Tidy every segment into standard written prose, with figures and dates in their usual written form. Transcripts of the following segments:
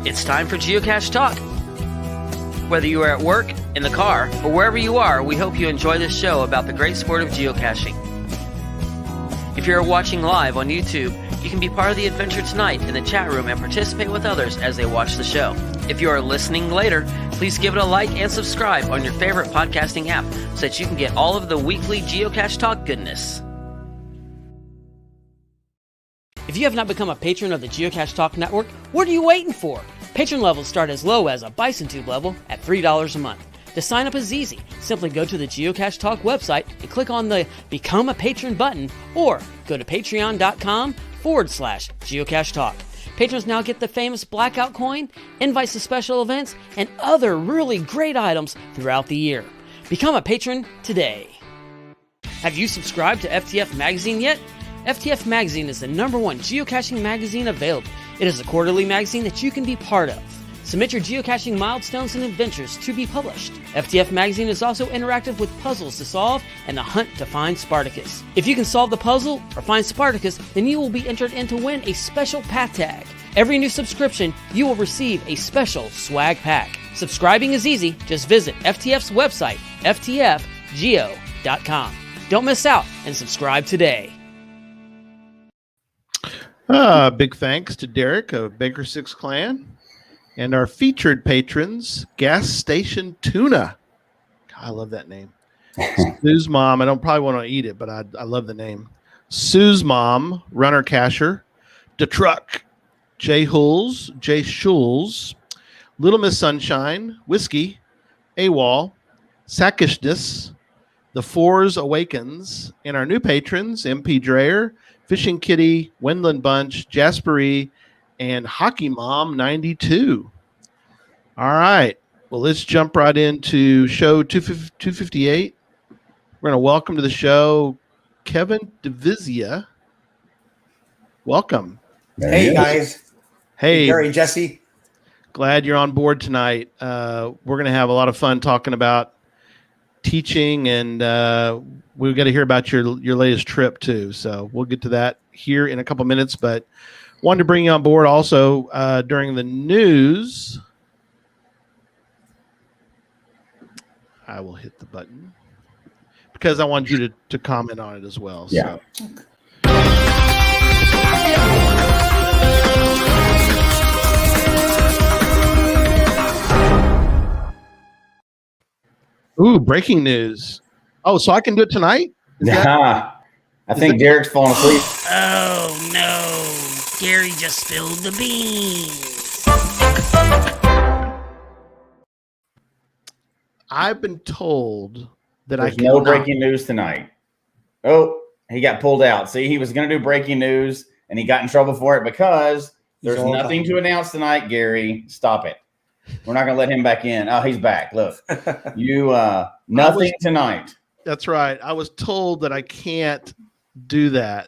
It's time for Geocache Talk. Whether you are at work, in the car, or wherever you are, we hope you enjoy this show about the great sport of geocaching. If you're watching live on YouTube, you can be part of the adventure tonight in the chat room and participate with others as they watch the show. If you are listening later, please give it a like and subscribe on your favorite podcasting app so that you can get all of the weekly Geocache Talk goodness. If you have not become a patron of the Geocache Talk Network, what are you waiting for? Patron levels start as low as a Bison Tube level at $3 a month. To sign up is easy. Simply go to the Geocache Talk website and click on the Become a Patron button, or go to patreon.com/Geocache Talk. Patrons now get the famous Blackout coin, invites to special events, and other really great items throughout the year. Become a patron today. Have you subscribed to FTF Magazine yet? FTF Magazine is the #1 geocaching magazine available. It is a quarterly magazine that you can be part of. Submit your geocaching milestones and adventures to be published. FTF Magazine is also interactive with puzzles to solve and the hunt to find Spartacus. If you can solve the puzzle or find Spartacus, then you will be entered in to win a special path tag. Every new subscription, you will receive a special swag pack. Subscribing is easy. Just visit FTF's website, ftfgeo.com. Don't miss out and subscribe today. Big thanks to Derek of Baker 6 Clan and our featured patrons, Gas Station Tuna. God, I love that name. Sue's mom. I don't probably want to eat it, but I love the name. Sue's mom, Runner Casher, The Truck, Jay Hulls, Jay Schules, Little Miss Sunshine, Whiskey, AWOL, Sackishness, The Fours Awakens, and our new patrons, MP Dreyer, Fishing Kitty, Wendland Bunch, Jaspery, and Hockey Mom 92. All right. Well, let's jump right into show 258. We're going to welcome to the show Kevin DeVizia. Welcome. Hey, guys. Hey, Gary, Jesse. Glad you're on board tonight. We're going to have a lot of fun talking about teaching, and we've got to hear about your latest trip too. So we'll get to that here in a couple minutes, but wanted to bring you on board also during the news. I will hit the button because I want you to comment on it as well. Yeah. So. Ooh, breaking news. Oh, so I can do it tonight? I think Derek's falling asleep. Oh no, Gary just spilled the beans. I've been told that There's no breaking news tonight. Oh, he got pulled out. See, he was going to do breaking news, and he got in trouble for it because there's nothing to announce tonight, Gary. Stop it. We're not going to let him back in. Oh, he's back. Look, nothing tonight. That's right. I was told that I can't do that.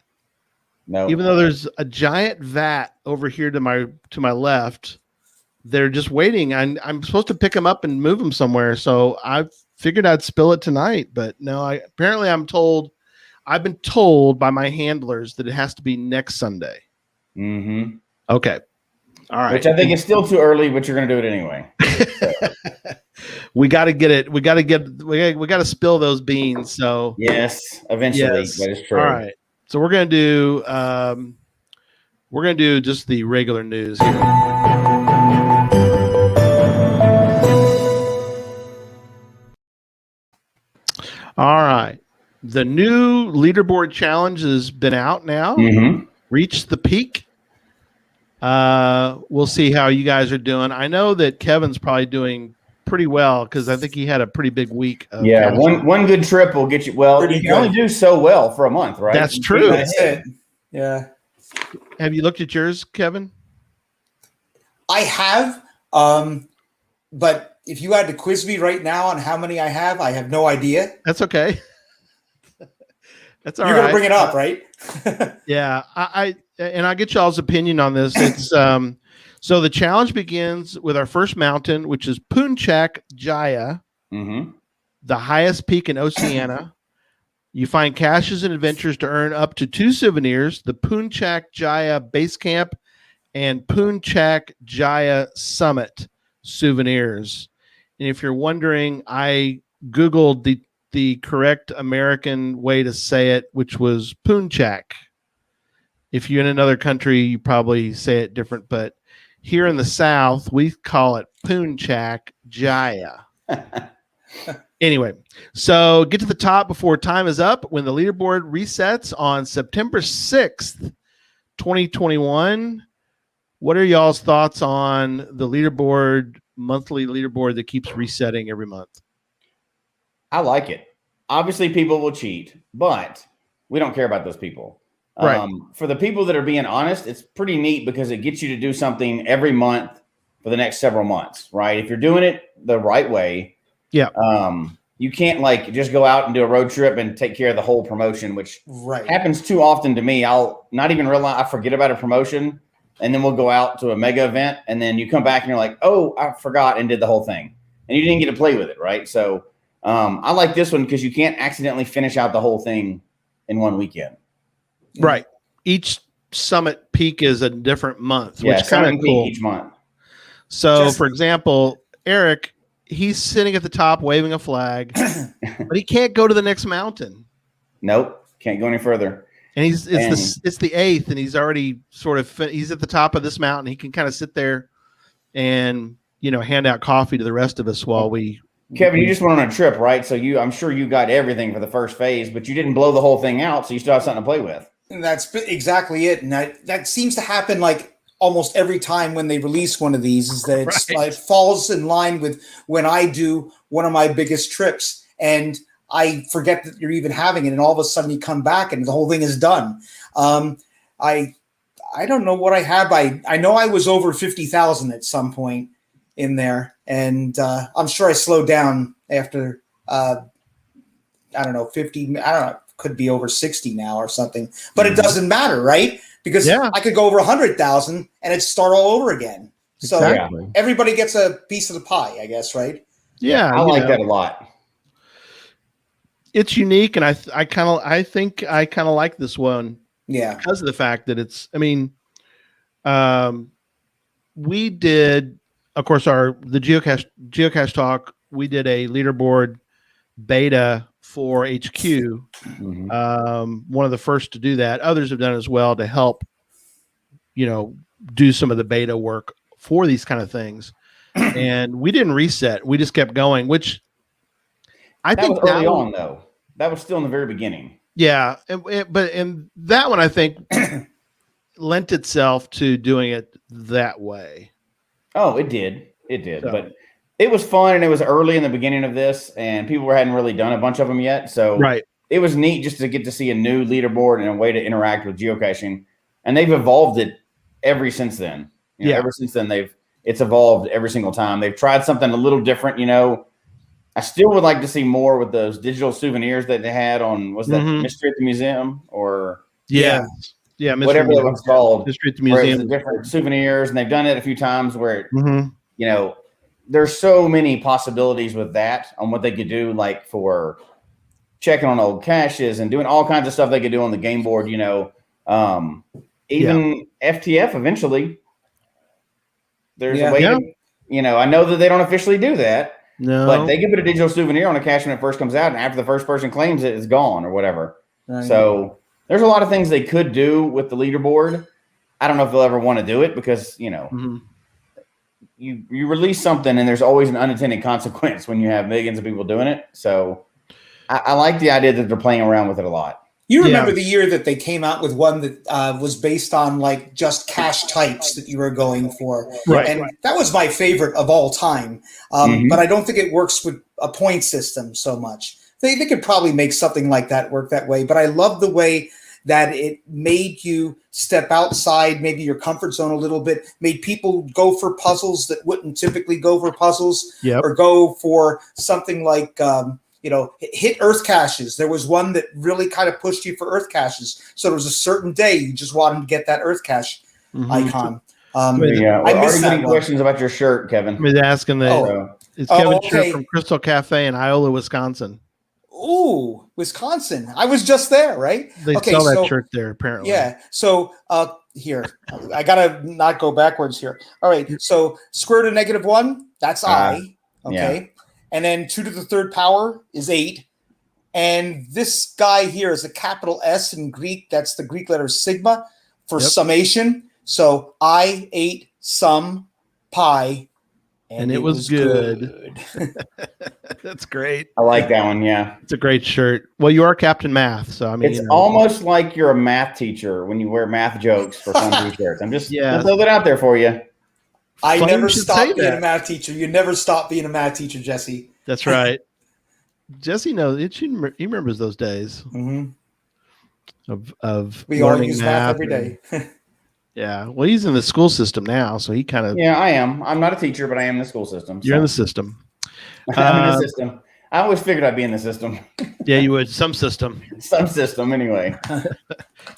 No. Even though there's a giant vat over here to my left, they're just waiting. I'm supposed to pick them up and move them somewhere. So I figured I'd spill it tonight, but no, I've been told by my handlers that it has to be next Sunday. Mm-hmm. Okay. All right. Which I think is still too early, but you're going to do it anyway. We got to get it. We got to spill those beans. So yes, eventually. Yes. That is true. All right. So we're going to do just the regular news here. All right. The new leaderboard challenge has been out now. Mm-hmm. Reached the peak. We'll see how you guys are doing. I know that Kevin's probably doing pretty well because I think he had a pretty big week. Yeah, one good trip will get you. Well, you can only do so well for a month, right? That's true. That's it. Yeah. Have you looked at yours, Kevin? I have. But if you had to quiz me right now on how many I have no idea. That's okay. That's all right. You're going to bring it up, right? Yeah. I'll get y'all's opinion on this. It's so the challenge begins with our first mountain, which is Punchak Jaya, the highest peak in Oceania. You find caches and adventures to earn up to 2 souvenirs: the Punchak Jaya Base Camp and Poonchak Jaya Summit souvenirs. And if you're wondering, I Googled the correct American way to say it, which was Poonchak. If you're in another country, you probably say it different, but here in the South, we call it Poonchak Jaya. Anyway, so get to the top before time is up when the leaderboard resets on September 6th, 2021. What are y'all's thoughts on the leaderboard, monthly leaderboard that keeps resetting every month? I like it. Obviously, people will cheat, but we don't care about those people. Right. For the people that are being honest, it's pretty neat because it gets you to do something every month for the next several months, right? If you're doing it the right way, yeah. You can't like just go out and do a road trip and take care of the whole promotion, which happens too often to me. I'll not even realize I forget about a promotion, and then we'll go out to a mega event, and then you come back and you're like, oh, I forgot and did the whole thing, and you didn't get to play with it, right? So I like this one because you can't accidentally finish out the whole thing in one weekend. Right. Each summit peak is a different month, Yeah, which kind of cool. Each month. So, for example, Eric, he's sitting at the top waving a flag, but he can't go to the next mountain. Nope, can't go any further. And it's the 8th, and he's already he's at the top of this mountain. He can kind of sit there and hand out coffee to the rest of us while we. Kevin, you just went on a trip, right? So I'm sure you got everything for the first phase, but you didn't blow the whole thing out, so you still have something to play with. And that's exactly it, and that seems to happen like almost every time when they release one of these, is that it falls in line with when I do one of my biggest trips, and I forget that you're even having it, and all of a sudden you come back and the whole thing is done. I don't know what I have. I know I was over 50,000 at some point in there, and I'm sure I slowed down after I don't know, 50. I don't know, could be over 60 now or something, but it doesn't matter, right? Because I could go over 100,000 and it'd start all over again. So everybody gets a piece of the pie, I guess, right? Yeah, I like that a lot. It's unique, and I think I kind of like this one. Yeah, because of the fact that it's. I mean, we did, of course, the geocache talk. We did a leaderboard beta for HQ. One of the first to do that. Others have done as well to help, do some of the beta work for these kind of things. And we didn't reset. We just kept going, which I think was early on, though. That was still in the very beginning. Yeah. But that one, I think, lent itself to doing it that way. Oh, it did. It did. So. But it was fun, and it was early in the beginning of this, and people hadn't really done a bunch of them yet. So it was neat just to get to see a new leaderboard and a way to interact with geocaching. And they've evolved it ever since then. Ever since then, it's evolved every single time. They've tried something a little different. I still would like to see more with those digital souvenirs that they had on, was that Mystery at the Museum or whatever it was called. Mystery at the Museum. The different souvenirs, and they've done it a few times where there's so many possibilities with that on what they could do, like for checking on old caches and doing all kinds of stuff they could do on the game board. Even FTF eventually. There's a way to, I know that they don't officially do that. No. But they can put a digital souvenir on a cache when it first comes out, and after the first person claims it, it's gone or whatever. Right. So there's a lot of things they could do with the leaderboard. I don't know if they'll ever want to do it because, you release something and there's always an unintended consequence when you have millions of people doing it. So I like the idea that they're playing around with it a lot. You remember the year that they came out with one that was based on like just cache types that you were going for. Right. And that was my favorite of all time. But I don't think it works with a point system so much. They could probably make something like that work that way. But I love the way that it made you step outside maybe your comfort zone a little bit, made people go for puzzles that wouldn't typically go for puzzles or go for something like hit earth caches. There was one that really kind of pushed you for earth caches. So there was a certain day you just wanted to get that earth cache icon. I missed any questions about your shirt, Kevin. I was asking it's Kevin's shirt from Crystal Cafe in Iola, Wisconsin. Ooh, Wisconsin. I was just there, right? They sell that shirt there, apparently. Yeah. So here. I gotta not go backwards here. All right. So square root of -1, that's I. Okay. Yeah. And then 2 to the third power is 8. And this guy here is a capital S in Greek. That's the Greek letter sigma for summation. So I 8 sum pi. And it was good. That's great. I like that one. Yeah. It's a great shirt. Well, you are Captain Math, so I mean, It's almost like you're a math teacher when you wear math jokes for some t-shirts. I'm just gonna throw that out there for you. I Funny never you should stopped say being that. a math teacher. You never stop being a math teacher, Jesse. That's right. Jesse knows it. He remembers those days of We all learning use math every day. Yeah. Well, he's in the school system now, so he kind of. Yeah, I am. I'm not a teacher, but I am in the school system. You're in the system. I'm in the system. I always figured I'd be in the system. Yeah, you would. Some system. Some system, anyway.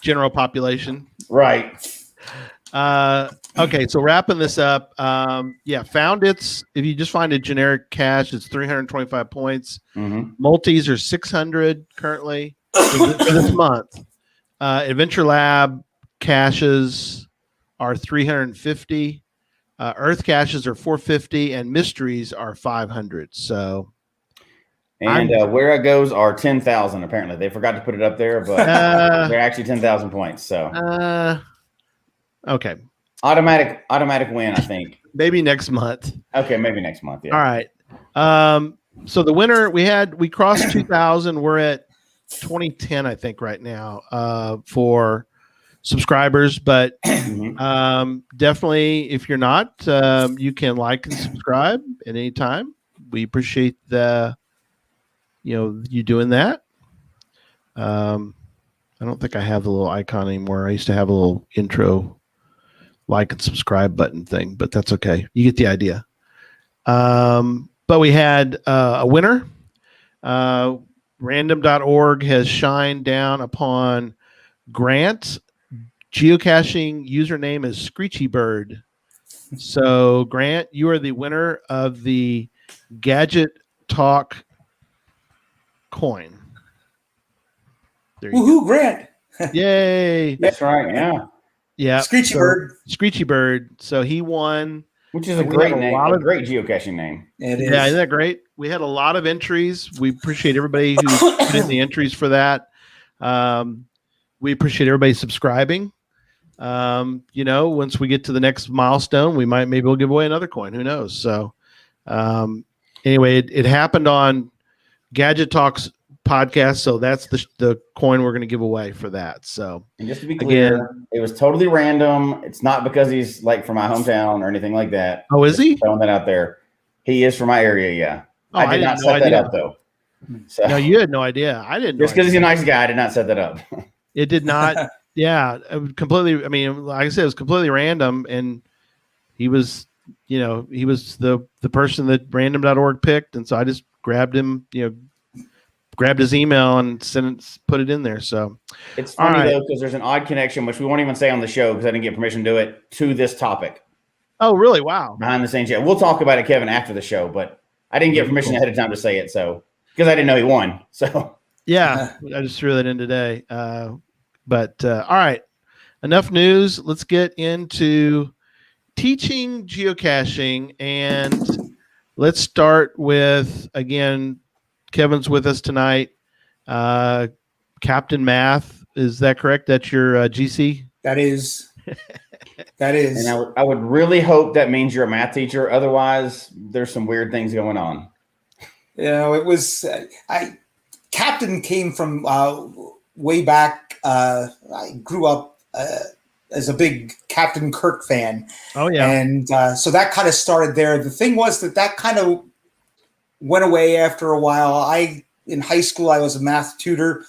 General population. Right. Okay, so wrapping this up. Found if you just find a generic cache, it's 325 points. Multis are 600 currently for this month. Adventure Lab caches are 350. Earth caches are 450, and mysteries are 500. So, and where it goes are 10,000. Apparently, they forgot to put it up there, but they're actually 10,000 points. So, okay, automatic win, I think. Maybe next month. Okay, maybe next month. Yeah. All right. So the winner we crossed 2,000. We're at 2010, I think, right now for subscribers, but definitely if you're not, you can like and subscribe at any time. We appreciate you doing that. I don't think I have the little icon anymore. I used to have a little intro like and subscribe button thing, but that's okay. You get the idea. But we had a winner. Random.org has shined down upon Grant. Geocaching username is Screechy Bird. So, Grant, you are the winner of the Gadget Talk coin. Woohoo, Grant! Yay! That's right. Yeah. Yeah. Screechy Bird. Screechy Bird. So he won. Which is a great name. A great geocaching name. It is. Yeah, isn't that great? We had a lot of entries. We appreciate everybody who put in the entries for that. We appreciate everybody subscribing. Once we get to the next milestone, maybe we'll give away another coin. Who knows? So, anyway, it happened on Gadget Talks podcast, so that's the coin we're going to give away for that. So, and just to be clear, it was totally random. It's not because he's like from my hometown or anything like that. Oh, is he? Throwing that out there. He is from my area. Yeah, I did not set that up though. So, no, you had no idea. I didn't. Just because he's a nice guy, I did not set that up. It did not. Yeah, completely. I mean, like I said, it was completely random, and he was the person that random.org picked, and so I just grabbed him, grabbed his email and put it in there. So it's funny though, because there's an odd connection, which we won't even say on the show because I didn't get permission to do it, to this topic. Oh, really? Wow. Behind the scenes, yeah. We'll talk about it, Kevin, after the show, but I didn't get permission ahead of time to say it, so because I didn't know he won. So yeah, I just threw that in today. But all right, enough news. Let's get into teaching geocaching, and let's start with, again, Kevin's with us tonight. Captain Math, is that correct? That's your GC? That is. That is. And I would really hope that means you're a math teacher. Otherwise, there's some weird things going on. It was. Captain came from way back. I grew up as a big Captain Kirk fan. Oh, yeah. And so that kind of started there. The thing was that kind of went away after a while. In high school, I was a math tutor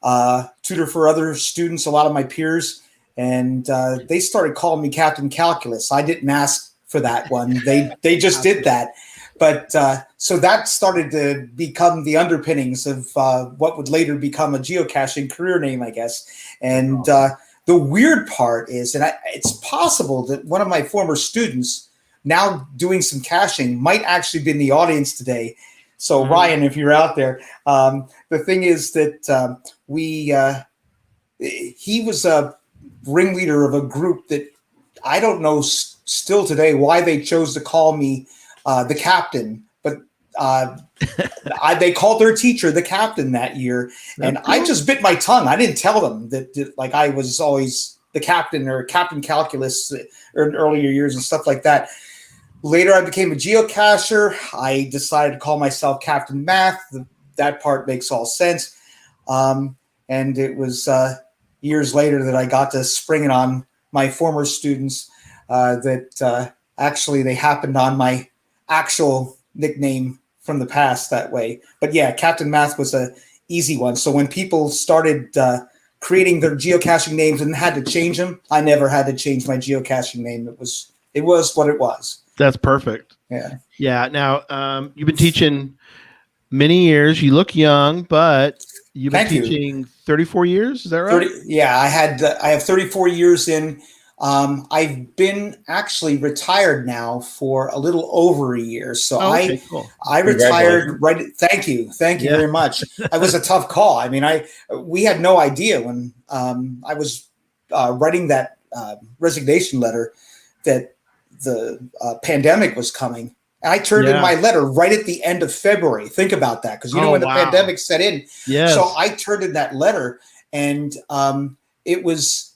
for other students, a lot of my peers, and they started calling me Captain Calculus. I didn't ask for that one. They just did that. But so that started to become the underpinnings of what would later become a geocaching career name, I guess. And the weird part is, and it's possible that one of my former students, now doing some caching, might actually be in the audience today. So Ryan, if you're out there, the thing is that he was ringleader of a group that I don't know still today why they chose to call me the captain, but they called their teacher the captain that year. And I just bit my tongue. I didn't tell them that like I was always the captain or captain calculus or in earlier years and stuff like that. Later, I became a geocacher. I decided to call myself Captain Math. That part makes all sense. And it was years later that I got to spring it on my former students that actually they happened on my actual nickname from the past that way. But yeah, Captain Math was a easy one. So when people started creating their geocaching names and had to change them, I never had to change my geocaching name. It was what it was. That's perfect. Yeah. Yeah. Now, you've been teaching many years. You look young, but you've been teaching 34 years. Is that right? 30, yeah, I have 34 years in. I've been actually retired now for a little over a year. So cool. I retired right. Thank you very much. It was a tough call. I mean, we had no idea when I was writing that resignation letter that the pandemic was coming. And I turned in my letter right at the end of February. Think about that, because when the pandemic set in. Yes. So I turned in that letter, and it was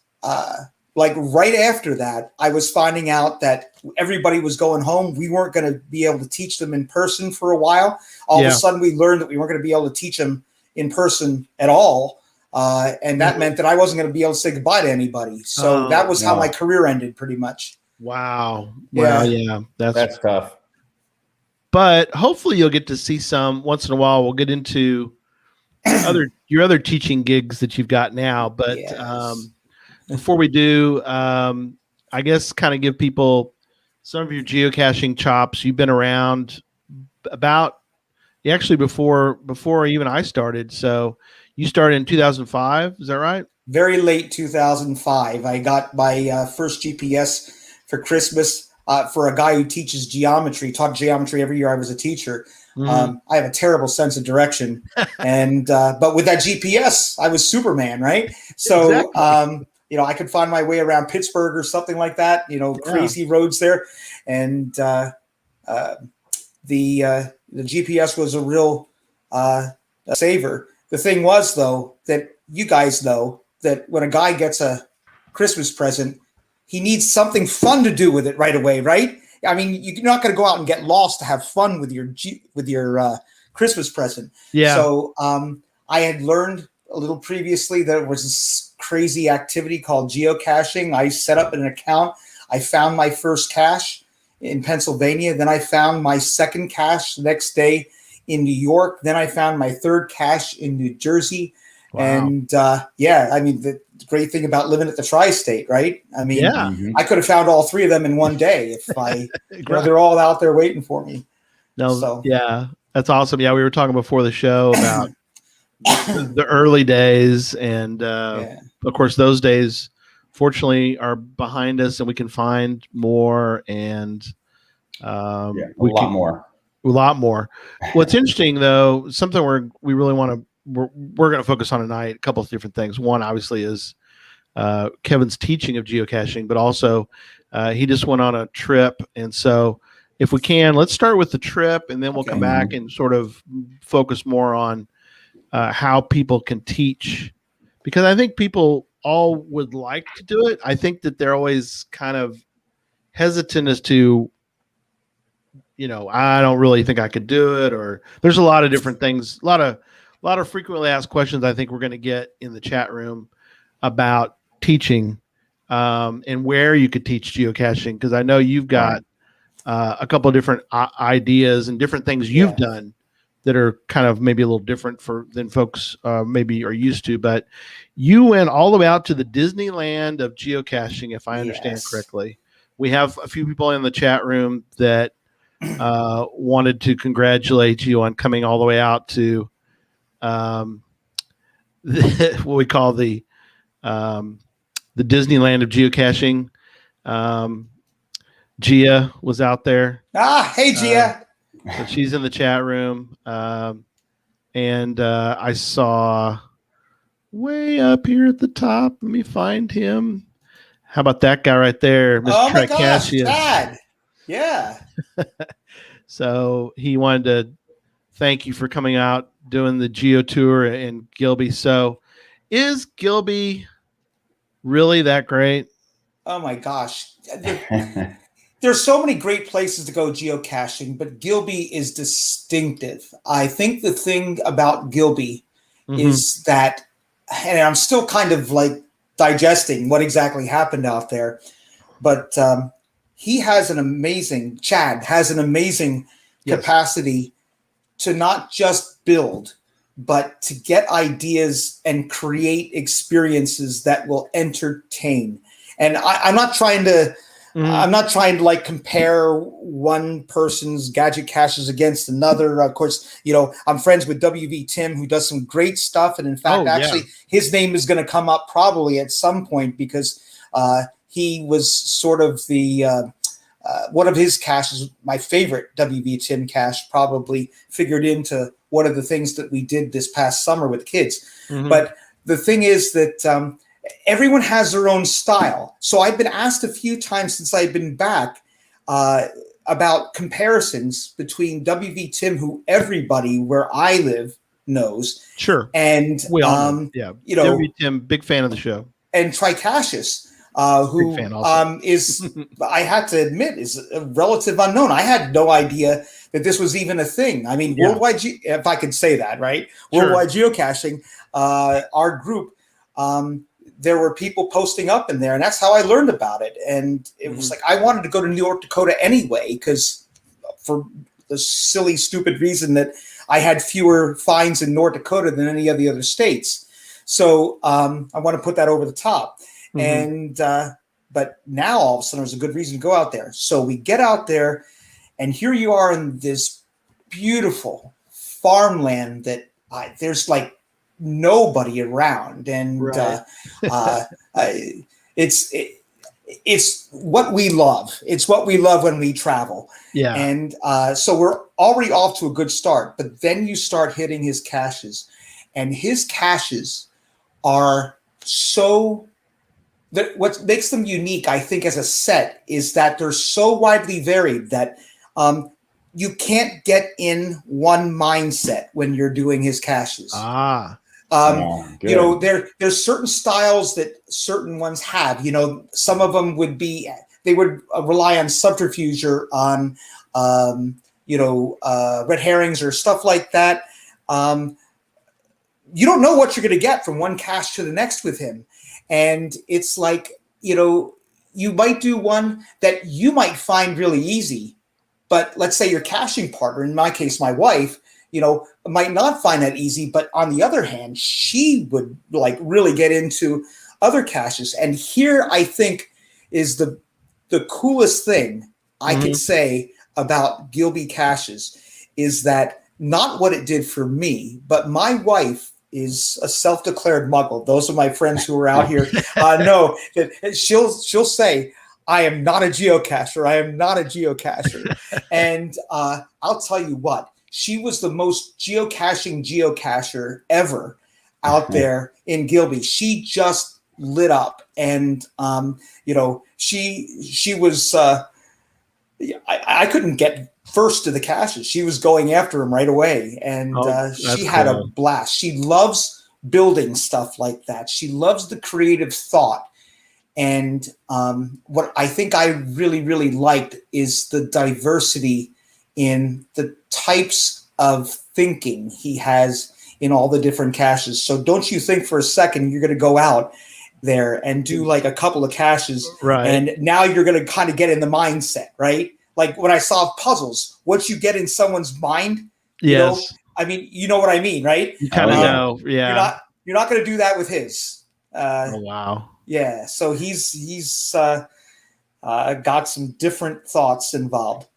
like right after that, I was finding out that everybody was going home. We weren't going to be able to teach them in person for a while. All of a sudden, we learned that we weren't going to be able to teach them in person at all. And that meant that I wasn't going to be able to say goodbye to anybody. So that was how my career ended, pretty much. Wow. Yeah. That's tough. But hopefully you'll get to see some once in a while. We'll get into your other teaching gigs that you've got now. But before we do, I guess kind of give people some of your geocaching chops. You've been around before even I started. So you started in 2005. Is that right? Very late 2005. I got my first GPS for Christmas. For a guy who teaches taught geometry every year I was a teacher. I have a terrible sense of direction. And but with that GPS, I was Superman, right? So, exactly. I could find my way around Pittsburgh or something like that, crazy roads there. And the GPS was a real saver. The thing was, though, that you guys know that when a guy gets a Christmas present, he needs something fun to do with it right away, right? I mean, you're not going to go out and get lost to have fun with your Christmas present. Yeah. So I had learned a little previously that there was this crazy activity called geocaching. I set up an account. I found my first cache in Pennsylvania. Then I found my second cache the next day in New York. Then I found my third cache in New Jersey. Wow. And I mean, the great thing about living at the tri-state, right? I mean, I could have found all three of them in one day if they're all out there waiting for me. Yeah, that's awesome. Yeah, we were talking before the show about the early days, and of course, those days, fortunately, are behind us, and we can find more and a lot more. What's interesting, though, something we really want to. We're going to focus on tonight a couple of different things. One, obviously, is Kevin's teaching of geocaching, but also he just went on a trip. And so if we can, let's start with the trip, and then we'll come back and sort of focus more on how people can teach, because I think people all would like to do it. I think that they're always kind of hesitant as to, I don't really think I could do it, or there's a lot of different things, a lot of frequently asked questions I think we're going to get in the chat room about teaching and where you could teach geocaching, because I know you've got a couple of different ideas and different things you've done that are kind of maybe a little different than folks maybe are used to. But you went all the way out to the Disneyland of geocaching, if I understand correctly. We have a few people in the chat room that wanted to congratulate you on coming all the way out to what we call the Disneyland of geocaching. Gia was out there. Hey, Gia. So she's in the chat room. And I saw way up here at the top. Let me find him. How about that guy right there, Mr. Oh my gosh, Tricasius? Chad. Yeah. So he wanted to thank you for coming out, doing the Geo Tour in Gilby. So is Gilby really that great? Oh my gosh. There's so many great places to go geocaching, but Gilby is distinctive. I think the thing about Gilby is that, and I'm still kind of like digesting what exactly happened out there, but Chad has an amazing capacity to not just build, but to get ideas and create experiences that will entertain. And I'm not trying to like compare one person's gadget caches against another. Of course, I'm friends with WV Tim, who does some great stuff. And in fact, his name is going to come up probably at some point because he was sort of the one of his caches, my favorite WV Tim cache, probably figured into one of the things that we did this past summer with kids. But the thing is that everyone has their own style. So I've been asked a few times since I've been back about comparisons between WV Tim, who everybody where I live knows. Sure. And, we all know. WV Tim, big fan of the show. And Tricasius, who is, I had to admit, is a relative unknown. I had no idea that this was even a thing. I mean, worldwide, if I could say that, right? Sure. Worldwide geocaching, our group, there were people posting up in there, and that's how I learned about it. And it was like, I wanted to go to New York, Dakota anyway, because for the silly, stupid reason that I had fewer finds in North Dakota than any of the other states. So I want to put that over the top. And but now all of a sudden there's a good reason to go out there. So we get out there, and here you are in this beautiful farmland that there's like nobody around, and it's what we love. It's what we love when we travel. Yeah. And so we're already off to a good start, but then you start hitting his caches, and his caches are so that what makes them unique, I think, as a set is that they're so widely varied that you can't get in one mindset when you're doing his caches. There's certain styles that certain ones have. Some of them would rely on subterfuge or on red herrings or stuff like that. You don't know what you're going to get from one cache to the next with him. And it's like, you might do one that you might find really easy, but let's say your caching partner, in my case, my wife, might not find that easy. But on the other hand, she would like really get into other caches. And here I think is the coolest thing I could say about Gilby caches is that not what it did for me, but my wife is a self-declared muggle. Those are my friends who are out here. Know that she'll say, I am not a geocacher. I am not a geocacher. And I'll tell you what, she was the most geocacher ever out there in Gilby. She just lit up. And, she was, I couldn't get first to the caches. She was going after him right away. And she had a blast. She loves building stuff like that. She loves the creative thought. And what I think I really, really liked is the diversity in the types of thinking he has in all the different caches. So don't you think for a second you're going to go out there and do like a couple of caches, right? And now you're going to kind of get in the mindset, right? Like when I solve puzzles, once you get in someone's mind, yes, you know what I mean, right? You kind of know, yeah. You're not going to do that with his. Oh wow. Yeah, so he's got some different thoughts involved.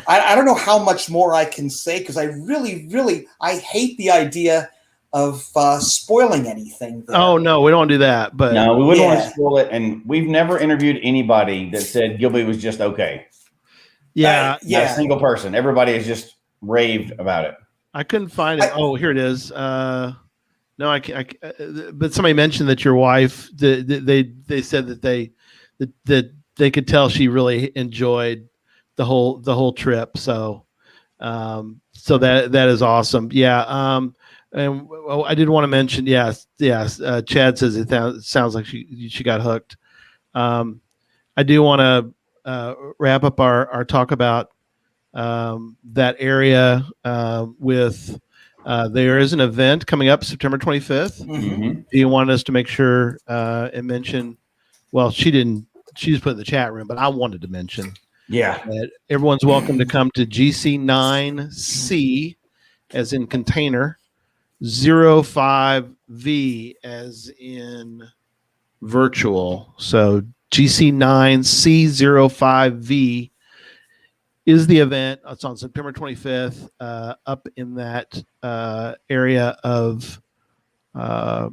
I don't know how much more I can say because I really, really I hate the idea of spoiling anything there. Oh no, we don't do that. But no, we wouldn't want to spoil it. And we've never interviewed anybody that said Gilby was just okay. Yeah, not a single person. Everybody has just raved about it. I couldn't find it. Here it is. No, I can't. But somebody mentioned that your wife, they said that they that they could tell she really enjoyed the whole trip. So that is awesome. Yeah. And I did want to mention, yes. Chad says it sounds like she got hooked. I do want to wrap up our talk about that area with there is an event coming up September 25th. Mm-hmm. Do you want us to make sure and mention? Well, she didn't. She just put in the chat room, but I wanted to mention. Yeah. That everyone's welcome to come to GC9C, as in container, 05V as in virtual. So GC9C05V is the event. It's on September 25th, up in that area of our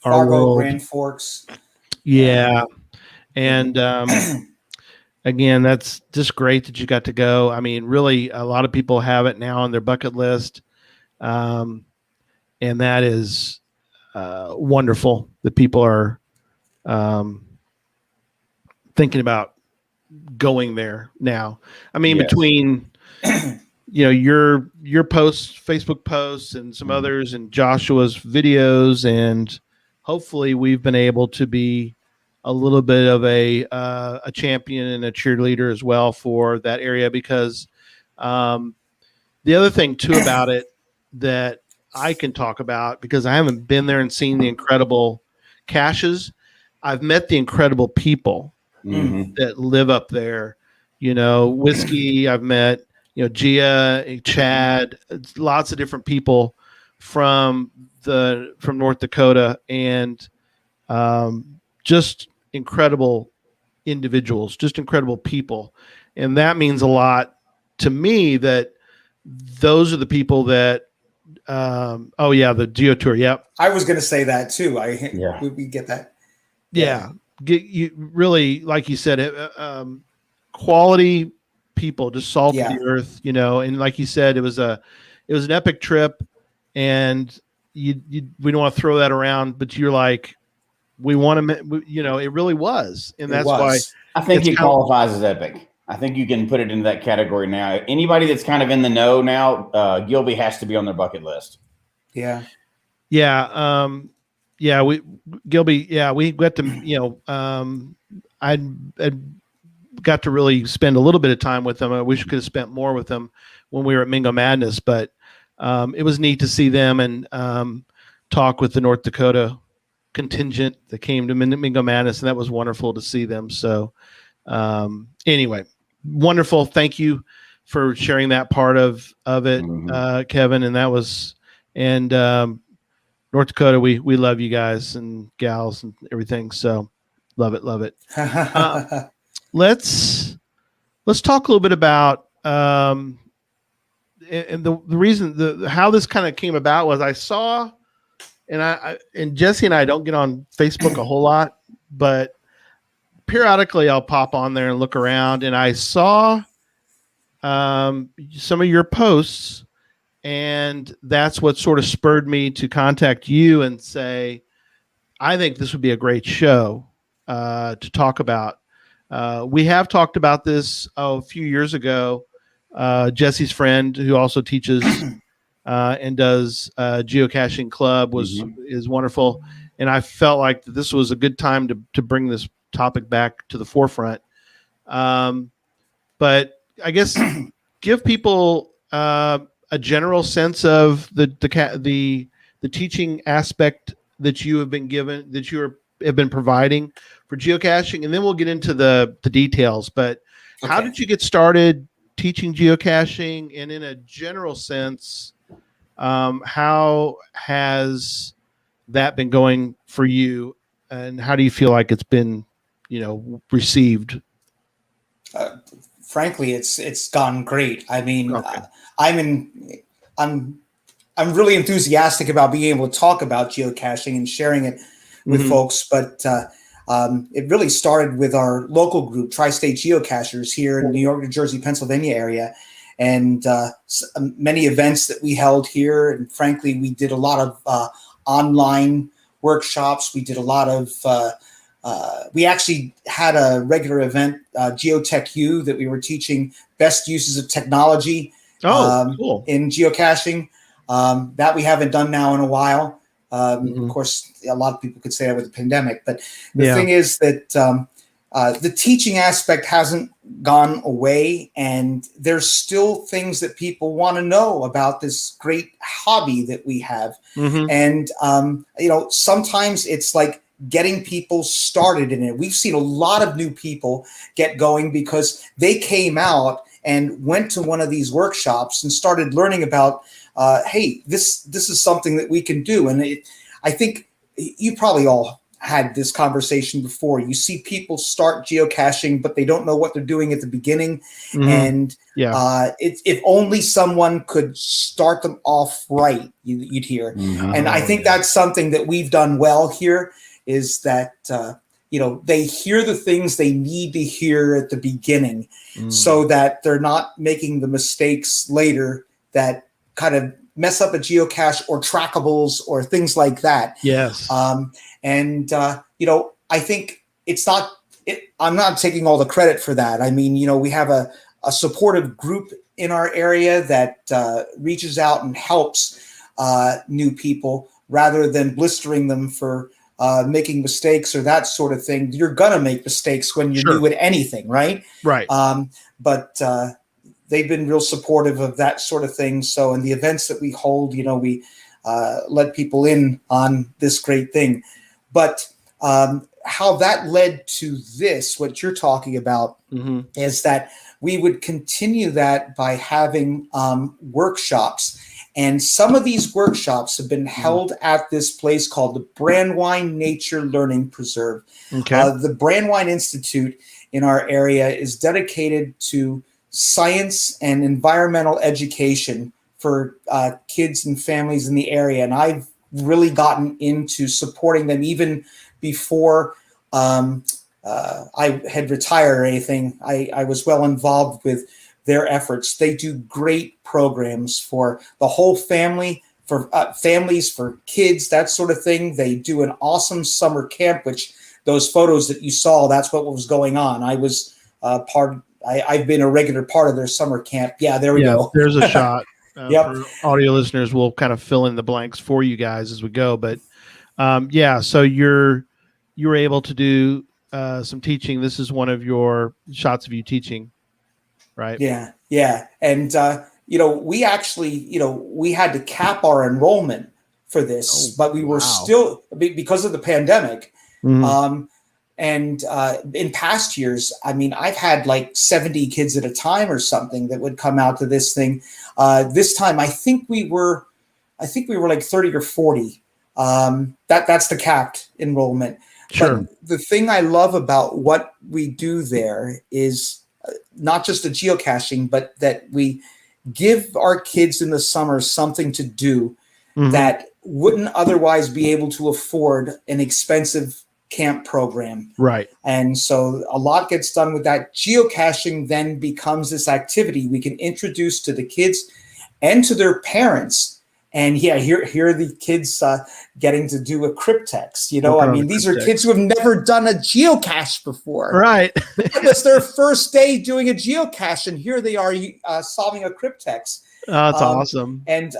Fargo, world. Grand Forks. Yeah. And again, that's just great that you got to go. I mean, really, a lot of people have it now on their bucket list. And that is wonderful that people are thinking about going there now. I mean, Yes. between your posts, Facebook posts, and some others, and Joshua's videos, and hopefully we've been able to be a little bit of a champion and a cheerleader as well for that area, because the other thing too about it that I can talk about, because I haven't been there and seen the incredible caches, I've met the incredible people that live up there. Whiskey, I've met, Gia, Chad, lots of different people from North Dakota, and just incredible individuals, just incredible people. And that means a lot to me, that those are the people that the Geo Tour. Yep. I was going to say that too. We get that. Yeah. You really, like you said, quality people, just salt of the earth, and like you said, it was an epic trip, and we don't want to throw that around, but you're like, we want to, it really was. And that's why I think it qualifies as epic. I think you can put it into that category now. Anybody that's kind of in the know now, Gilby has to be on their bucket list. Yeah. Yeah. Gilby, we got to, I got to really spend a little bit of time with them. I wish I could have spent more with them when we were at Mingo Madness, but it was neat to see them and talk with the North Dakota contingent that came to Mingo Madness, and that was wonderful to see them. So anyway, wonderful. Thank you for sharing that part of it, Kevin. And that was, North Dakota, we love you guys and gals and everything. So love it. Let's talk a little bit about and the reason how this kind of came about was I saw, and Jesse and I don't get on Facebook a whole lot, but periodically I'll pop on there and look around, and I saw some of your posts, and that's what sort of spurred me to contact you and say, I think this would be a great show to talk about. We have talked about this a few years ago. Jesse's friend, who also teaches and does Geocaching Club, is wonderful, and I felt like this was a good time to bring this topic back to the forefront. But I guess give people a general sense of the teaching aspect that you have been given, that you have been providing for geocaching, and then we'll get into the details. But how did you get started teaching geocaching, and in a general sense, how has that been going for you, and how do you feel like it's been, received? Frankly, it's gone great. I mean, I'm really enthusiastic about being able to talk about geocaching and sharing it with folks, but it really started with our local group, Tri-State Geocachers, here in New York, New Jersey, Pennsylvania area, and many events that we held here. And frankly, we did a lot of online workshops. We did a lot of we actually had a regular event, Geotech U, that we were teaching best uses of technology Cool. in geocaching. That we haven't done now in a while. Of course, a lot of people could say that with the pandemic, but the thing is that the teaching aspect hasn't gone away, and there's still things that people want to know about this great hobby that we have. And, sometimes it's like getting people started in it. We've seen a lot of new people get going because they came out and went to one of these workshops and started learning about, hey, this is something that we can do. And I think you probably all had this conversation before. You see people start geocaching, but they don't know what they're doing at the beginning. And if only someone could start them off right, you'd hear. And I think that's something that we've done well here, is that they hear the things they need to hear at the beginning, so that they're not making the mistakes later that kind of mess up a geocache or trackables or things like that. Yes. I think I'm not taking all the credit for that. I mean, we have a supportive group in our area that reaches out and helps new people rather than blistering them for making mistakes or that sort of thing. You're gonna make mistakes when you're new at anything, right? Right. But they've been real supportive of that sort of thing. So in the events that we hold, we let people in on this great thing. But how that led to this, what you're talking about, is that we would continue that by having workshops. And some of these workshops have been held at this place called the Brandywine Nature Learning Preserve. The Brandywine Institute in our area is dedicated to science and environmental education for kids and families in the area. And I've really gotten into supporting them even before I had retired or anything. I was well involved with their efforts. They do great programs for the whole family, for families, for kids, that sort of thing. They do an awesome summer camp, which those photos that you saw, that's what was going on. I was I've been a regular part of their summer camp. Yeah, there we go. There's a shot. For audio listeners, we'll kind of fill in the blanks for you guys as we go. But so you were able to do some teaching. This is one of your shots of you teaching, right? Yeah. And, we actually, we had to cap our enrollment for this, but we were still, because of the pandemic. And in past years, I mean, I've had like 70 kids at a time or something that would come out to this thing. This time, I think we were like 30 or 40. That's the capped enrollment. Sure. But the thing I love about what we do there is not just the geocaching, but that we give our kids in the summer something to do that wouldn't otherwise be able to afford an expensive camp program. Right. And so a lot gets done with that. Geocaching then becomes this activity we can introduce to the kids and to their parents. And here are the kids getting to do a cryptex. I mean, these are kids who have never done a geocache before. Right. It was their first day doing a geocache, and here they are solving a cryptex. Oh, that's awesome. And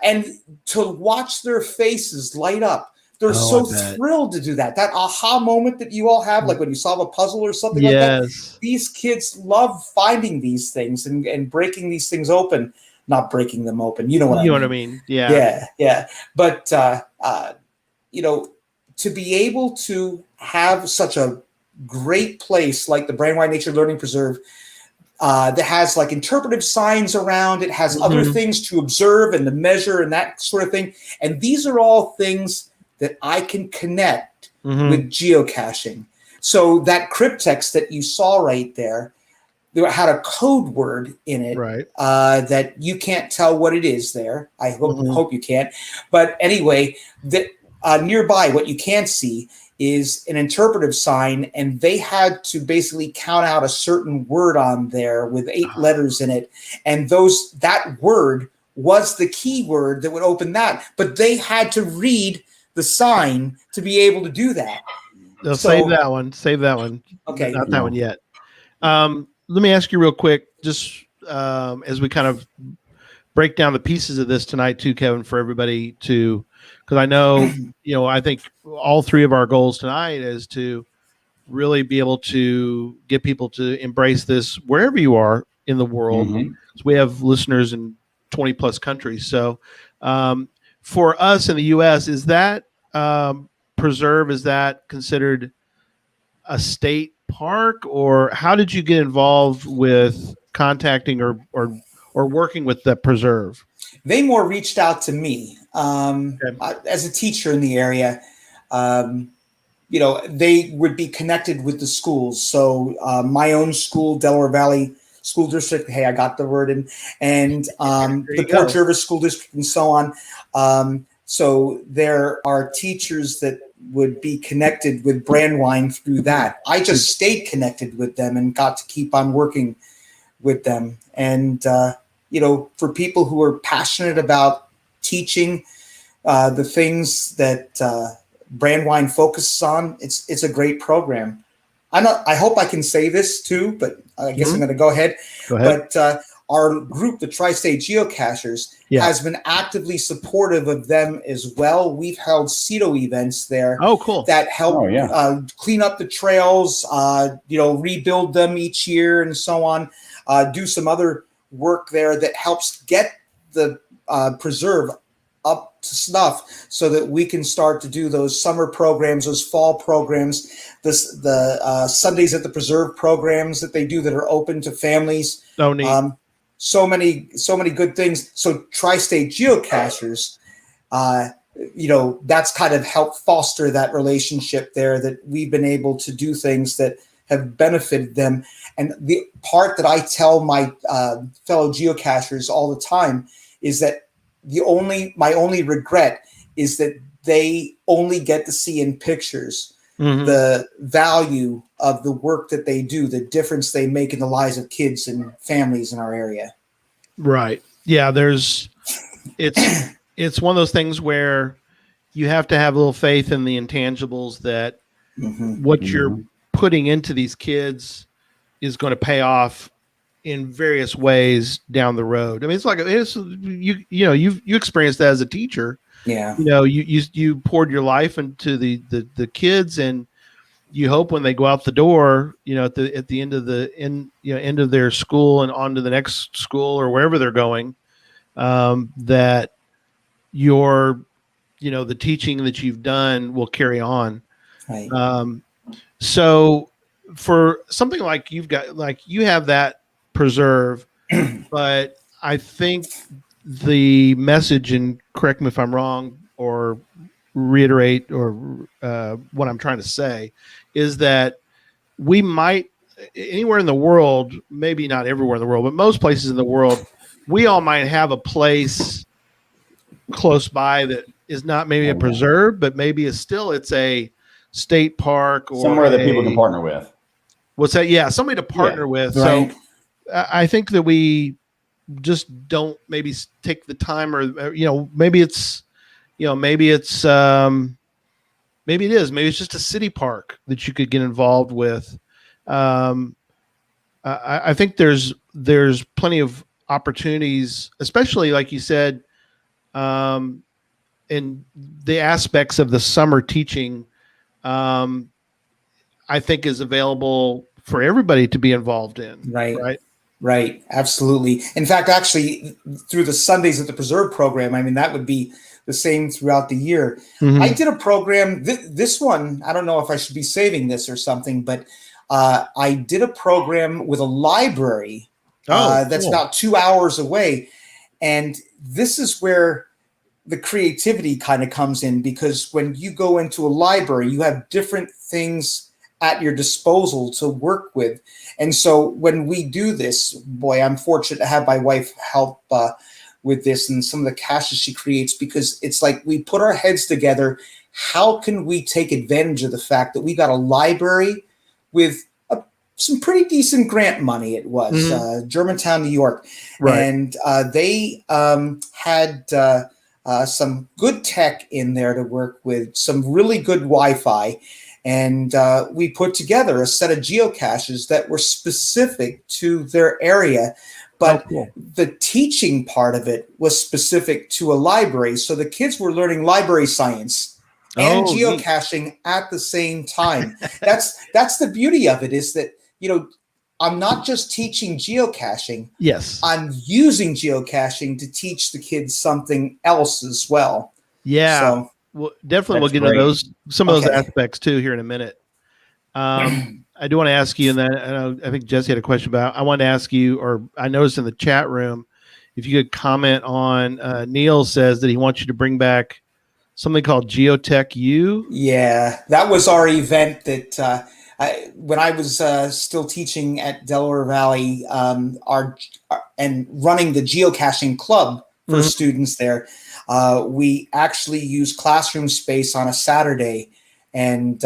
and to watch their faces light up. They're so thrilled to do that. That aha moment that you all have, like when you solve a puzzle or something like that. These kids love finding these things and breaking these things open. Not breaking them open. You know what I mean? Yeah. Yeah. But, to be able to have such a great place like the Brandywine Nature Learning Preserve that has like interpretive signs around, it has other things to observe and to measure and that sort of thing. And these are all things that I can connect with geocaching. So that cryptex that you saw right there had a code word in it, right? That you can't tell what it is there. I hope you can't. But anyway, nearby, what you can see is an interpretive sign, and they had to basically count out a certain word on there with 8 letters in it. And that word was the key word that would open that. But they had to read the sign to be able to do that. No, So- save that one. Save that one. Okay. Not that one yet. Let me ask you real quick, just as we kind of break down the pieces of this tonight too, Kevin, for everybody to, because I know, I think all three of our goals tonight is to really be able to get people to embrace this wherever you are in the world. Mhm. So we have listeners in 20 plus countries. So for us in the U.S., is that preserve, is that considered a state park, or how did you get involved with contacting or working with the preserve? They more reached out to me Okay. as a teacher in the area. They would be connected with the schools. So my own school, Delaware Valley School District. Hey, I got the word in, and the Port Jervis School District, and so on. So there are teachers that would be connected with Brandywine through that. I just stayed connected with them and got to keep on working with them. And for people who are passionate about teaching the things that Brandywine focuses on, it's a great program. I hope I can say this too, but I guess I'm going to go ahead. Go ahead. But our group, the Tri-State Geocachers, has been actively supportive of them as well. We've held CETO events there. Oh, cool. That help clean up the trails, rebuild them each year and so on. Do some other work there that helps get the preserve up to snuff so that we can start to do those summer programs, those fall programs, the Sundays at the Preserve programs that they do that are open to families. Oh, neat. So many good things. So Tri-State Geocachers, that's kind of helped foster that relationship there, that we've been able to do things that have benefited them. And the part that I tell my fellow geocachers all the time is that my only regret is that they only get to see in pictures the value of the work that they do, the difference they make in the lives of kids and families in our area. Right. Yeah. It's one of those things where you have to have a little faith in the intangibles that what you're putting into these kids is going to pay off in various ways down the road. I mean, you experienced that as a teacher. Yeah. You poured your life into the kids, and you hope when they go out the door, at the end of their school and on to the next school or wherever they're going, that the teaching that you've done will carry on. Right. So for something like you have that preserve, but I think the message, and correct me if I'm wrong or reiterate or what I'm trying to say, is that we might, anywhere in the world, maybe not everywhere in the world, but most places in the world, we all might have a place close by that is not maybe a preserve, but maybe it's a state park or somewhere that people can partner with. What's that? Yeah, somebody to partner with. Right. So I think that we just don't maybe take the time, or maybe it is, maybe it's just a city park that you could get involved with. I think there's plenty of opportunities, especially like you said, in the aspects of the summer teaching. I think is available for everybody to be involved in. Right. Absolutely. In fact, actually, through the Sundays at the Preserve program, I mean, that would be the same throughout the year. I did a program, this one, I don't know if I should be saving this or something, but I did a program with a library that's about 2 hours away. And this is where the creativity kind of comes in, because when you go into a library, you have different things at your disposal to work with. And so when we do this, boy, I'm fortunate to have my wife help with this and some of the caches she creates, because it's like we put our heads together. How can we take advantage of the fact that we got a library with some pretty decent grant money? It was Germantown, New York. Right. And they had some good tech in there to work with, some really good Wi-Fi. And we put together a set of geocaches that were specific to their area. But the teaching part of it was specific to a library. So the kids were learning library science and geocaching at the same time. That's the beauty of it, is that, I'm not just teaching geocaching. Yes. I'm using geocaching to teach the kids something else as well. Yeah. So, well, definitely we'll get great. into some of those aspects too here in a minute. I do want to ask you, and then I think Jesse had a question about. I wanted to ask you, or I noticed in the chat room, if you could comment on. Neil says that he wants you to bring back something called Geotech U. Yeah, that was our event that when I was still teaching at Delaware Valley, and running the geocaching club for students there. We actually used classroom space on a Saturday, and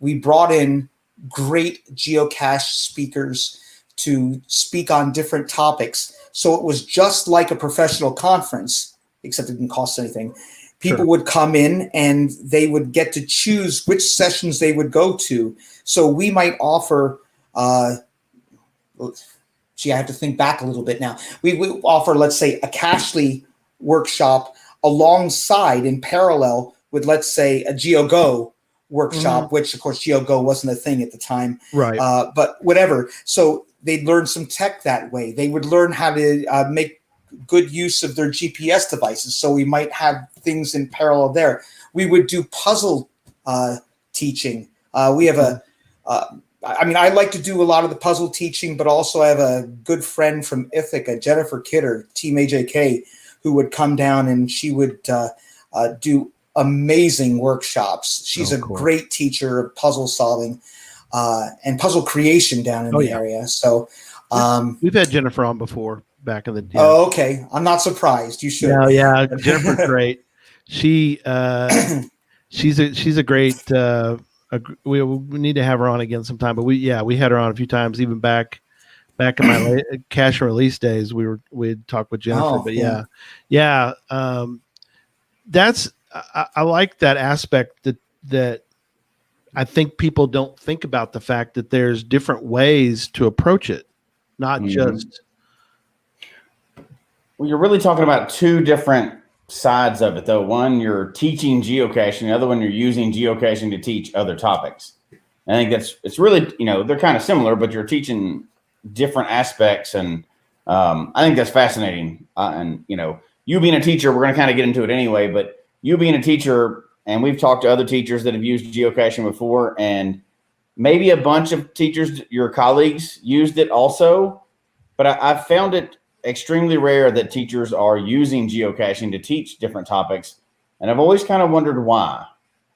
we brought in great geocache speakers to speak on different topics. So it was just like a professional conference, except it didn't cost anything. People would come in and they would get to choose which sessions they would go to. So we might offer, I have to think back a little bit now. We would offer, let's say, a Cachly workshop alongside, in parallel with, let's say, a GeoGo workshop, which of course GeoGo wasn't a thing at the time, right? But whatever. So they'd learn some tech that way. They would learn how to make good use of their GPS devices. So we might have things in parallel there. We would do puzzle teaching. We have I like to do a lot of the puzzle teaching, but also I have a good friend from Ithaca, Jennifer Kidder, Team AJK, who would come down and she would do amazing workshops. She's a great teacher of puzzle solving and puzzle creation down in the area. So we've had Jennifer on before back in the day. Oh, okay. I'm not surprised. You should. No, yeah, Jennifer's great. She's a great. We need to have her on again sometime. But we had her on a few times, even back in my cache and release days. We'd talk with Jennifer. That's. I like that aspect that I think people don't think about, the fact that there's different ways to approach it, not just. Well, you're really talking about two different sides of it, though. One, you're teaching geocaching. The other one, you're using geocaching to teach other topics. I think it's really, they're kind of similar, but you're teaching different aspects. And I think that's fascinating. And, you being a teacher, we're going to kind of get into it anyway, but you being a teacher, and we've talked to other teachers that have used geocaching before, and maybe a bunch of teachers, your colleagues, used it also. But I've found it extremely rare that teachers are using geocaching to teach different topics. And I've always kind of wondered why.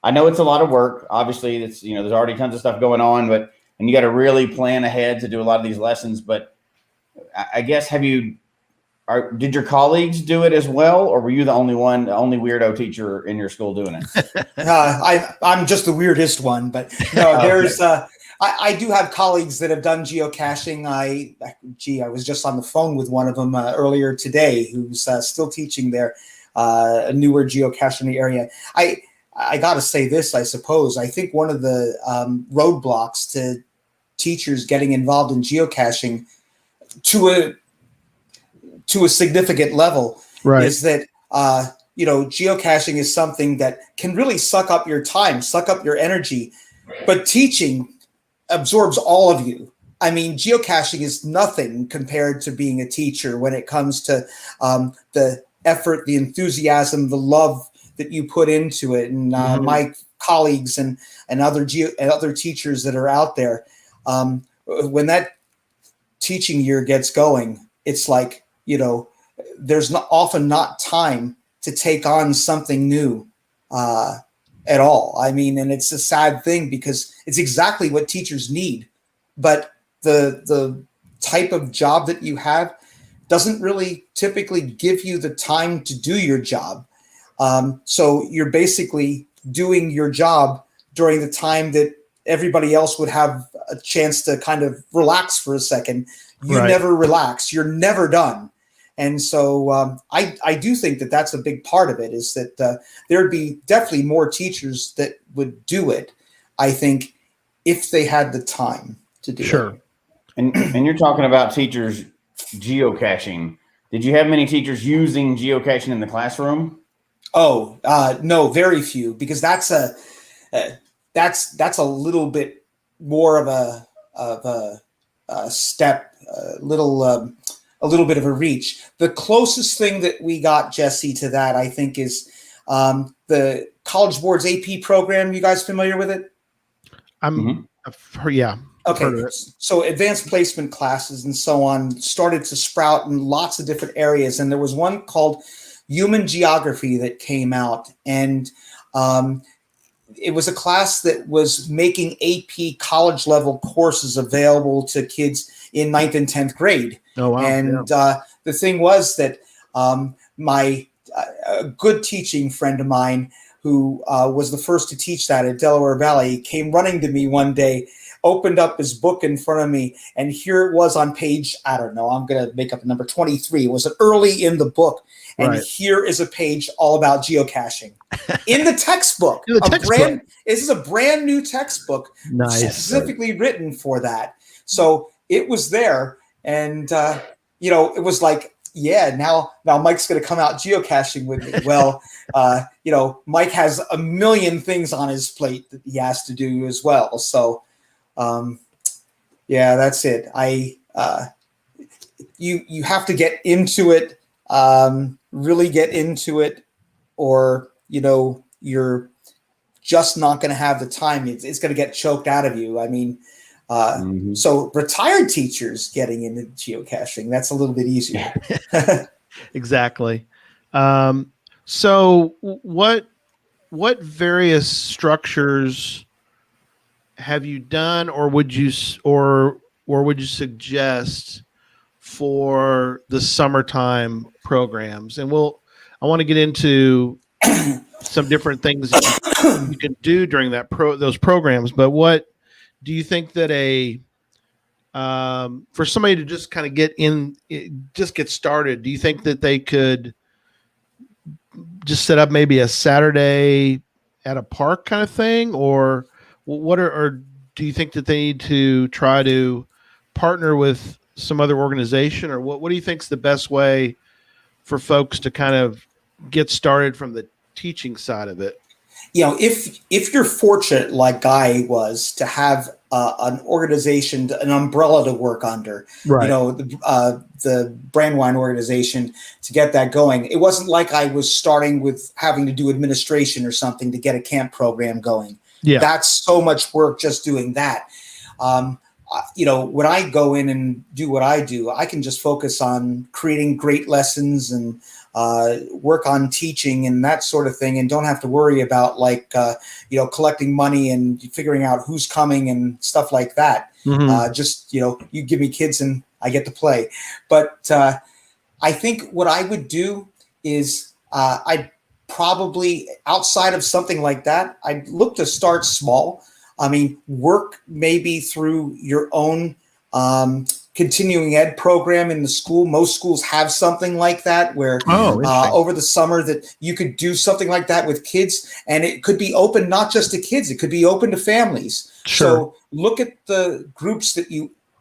I know it's a lot of work. Obviously, it's, there's already tons of stuff going on, and you got to really plan ahead to do a lot of these lessons. But I guess, did your colleagues do it as well, or were you the only weirdo teacher in your school doing it? I'm just the weirdest one, but no, there's, I do have colleagues that have done geocaching. I was just on the phone with one of them earlier today, who's still teaching there, a newer geocacher in the area. I got to say this, I suppose. I think one of the roadblocks to teachers getting involved in geocaching to a significant level is that geocaching is something that can really suck up your time, suck up your energy, but teaching absorbs all of you. I mean, geocaching is nothing compared to being a teacher when it comes to the effort, the enthusiasm, the love that you put into it. And my colleagues and other teachers that are out there, when that teaching year gets going, it's like, there's often not time to take on something new at all. I mean, and it's a sad thing because it's exactly what teachers need, but the type of job that you have doesn't really typically give you the time to do your job. So you're basically doing your job during the time that everybody else would have a chance to kind of relax for a second. You never relax. You're never done. And so I do think that that's a big part of it, is that there'd be definitely more teachers that would do it. I think, if they had the time to do it. And you're talking about teachers geocaching. Did you have many teachers using geocaching in the classroom? Oh, no, very few, because that's a little bit more of a step, a little bit of a reach. The closest thing that we got, Jesse, to that, I think, is the College Board's AP program. You guys familiar with it? Yeah. Okay, so advanced placement classes and so on started to sprout in lots of different areas, and there was one called Human Geography that came out, and it was a class that was making AP college level courses available to kids in 9th and 10th grade. Oh, wow. And the thing was that my a good teaching friend of mine, who was the first to teach that at Delaware Valley, came running to me one day, opened up his book in front of me, and here it was on page, I don't know, I'm going to make up a number, 23. It was early in the book. And here is a page all about geocaching in the textbook. This is a brand new textbook, specifically written for that. So it was there, and it was like, yeah, now Mike's going to come out geocaching with me. Well, Mike has a million things on his plate that he has to do as well. So, that's it. You have to get into it. Really get into it, or you're just not going to have the time. It's going to get choked out of you. I mean, so retired teachers getting into geocaching, that's a little bit easier. Exactly. So what various structures have you done, or would you suggest for the summertime programs? And I want to get into some different things that you can do during those programs. But what do you think that for somebody to just kind of get started, do you think that they could just set up maybe a Saturday at a park kind of thing, or do you think that they need to try to partner with some other organization, or what do you think is the best way for folks to kind of get started from the teaching side of it? If you're fortunate, like I was, to have an organization, an umbrella to work under, right. The Brandwine organization, to get that going. It wasn't like I was starting with having to do administration or something to get a camp program going. Yeah. That's so much work just doing that. When I go in and do what I do, I can just focus on creating great lessons and work on teaching and that sort of thing, and don't have to worry about collecting money and figuring out who's coming and stuff like that. Mm-hmm. You give me kids and I get to play. But I think what I would do is I'd probably, outside of something like that, I'd look to start small. I mean, work maybe through your own continuing ed program in the school. Most schools have something like that where over the summer that you could do something like that with kids, and it could be open not just to kids, it could be open to families. Sure. So look at the groups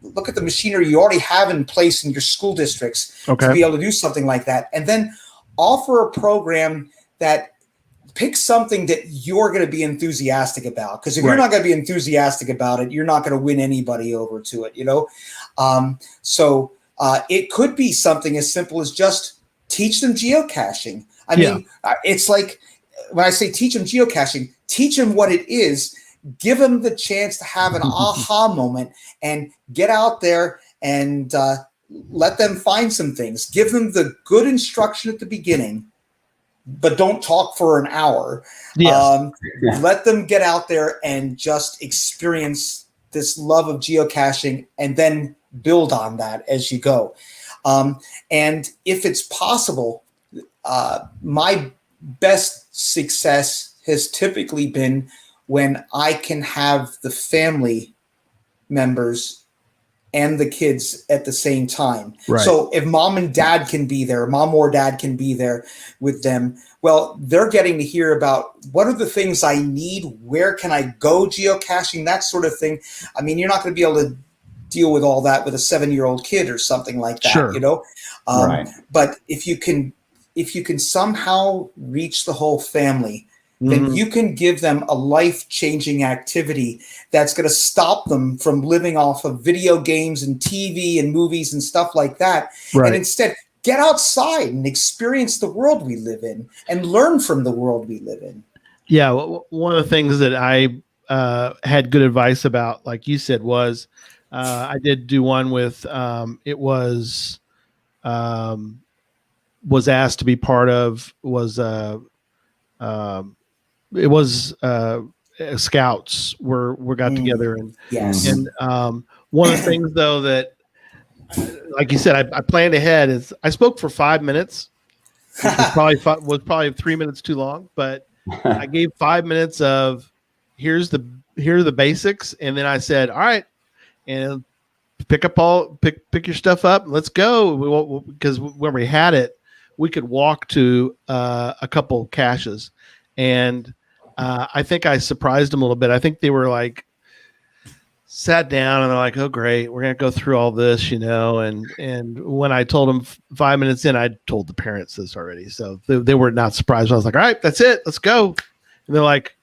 look at the machinery you already have in place in your school districts to be able to do something like that, and then offer a program that pick something that you're going to be enthusiastic about. Because if you're not going to be enthusiastic about it, you're not going to win anybody over to it, So it could be something as simple as just teach them geocaching. I mean, it's like when I say teach them geocaching, teach them what it is, give them the chance to have an aha moment and get out there and let them find some things. Give them the good instruction at the beginning, but don't talk for an hour. Yes. Let them get out there and just experience this love of geocaching, and then build on that as you go. And if it's possible, my best success has typically been when I can have the family members and the kids at the same time. Right. So if mom and dad can be there, mom or dad can be there with them, well, they're getting to hear about what are the things I need, where can I go geocaching, that sort of thing. I mean, you're not going to be able to deal with all that with a 7-year-old kid or something like that, Sure. you know? Right. But if you can somehow reach the whole family, then you can give them a life-changing activity that's going to stop them from living off of video games and TV and movies and stuff like that. Right. And instead, get outside and experience the world we live in and learn from the world we live in. Yeah. One of the things that I had good advice about, like you said, was I did do one with it was asked to be part of scouts were got together and one of the things though that like you said I planned ahead is I spoke for 5 minutes, which was probably 3 minutes too long, but I gave 5 minutes of here are the basics, and then I said, all right, and pick your stuff up, let's go, because when we had it we could walk to a couple caches, and I think I surprised them a little bit. I think they were like sat down and they're like, oh great, we're gonna go through all this, and when I told them 5 minutes in, I told the parents this already, so they were not surprised. I was like, all right, that's it, let's go. And they're like,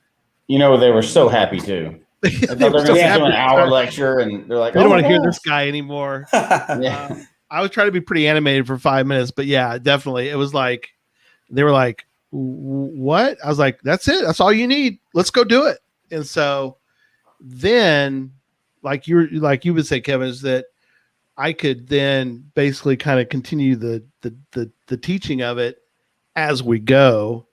they were so happy too. They thought they were going to do an hour lecture, and they're like, I don't want to hear this guy anymore. Yeah. I was trying to be pretty animated for 5 minutes, but yeah, definitely. It was like, they were like, what? I was like, that's it. That's all you need. Let's go do it. And so then like you would say, Kevin, is that I could then basically kind of continue the teaching of it as we go.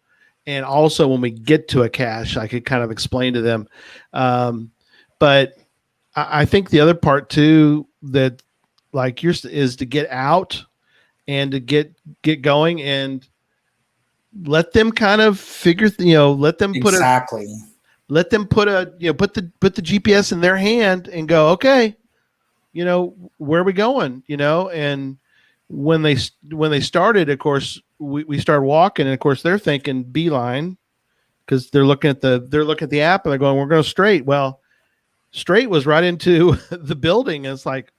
And also when we get to a cache, I could kind of explain to them. But I think the other part too, that like yours is to get out and to get going and let them kind of figure, let them put let them put the GPS in their hand and go, okay, where are we going? And when they started, of course, we started walking, and of course they're thinking beeline because they're looking at the app and they're going, we're going straight. Well, straight was right into the building. And it's like,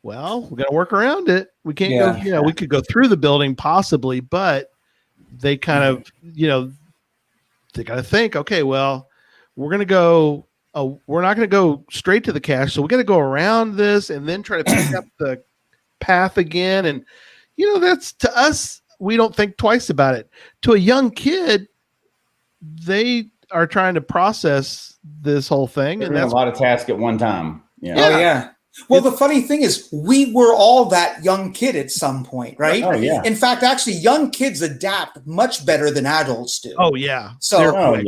well, we got to work around it. We can't go, we could go through the building possibly, but they kind of, they got to think, okay, well, we're going to go, we're not going to go straight to the cache. So we got to go around this and then try to pick up the path again. And, that's, to us, we don't think twice about it. To a young kid, they are trying to process this whole thing. They're and that's a lot of tasks at one time. Yeah. Oh yeah. Well, the funny thing is we were all that young kid at some point, right? Oh yeah. In fact, actually young kids adapt much better than adults do. Oh yeah. So,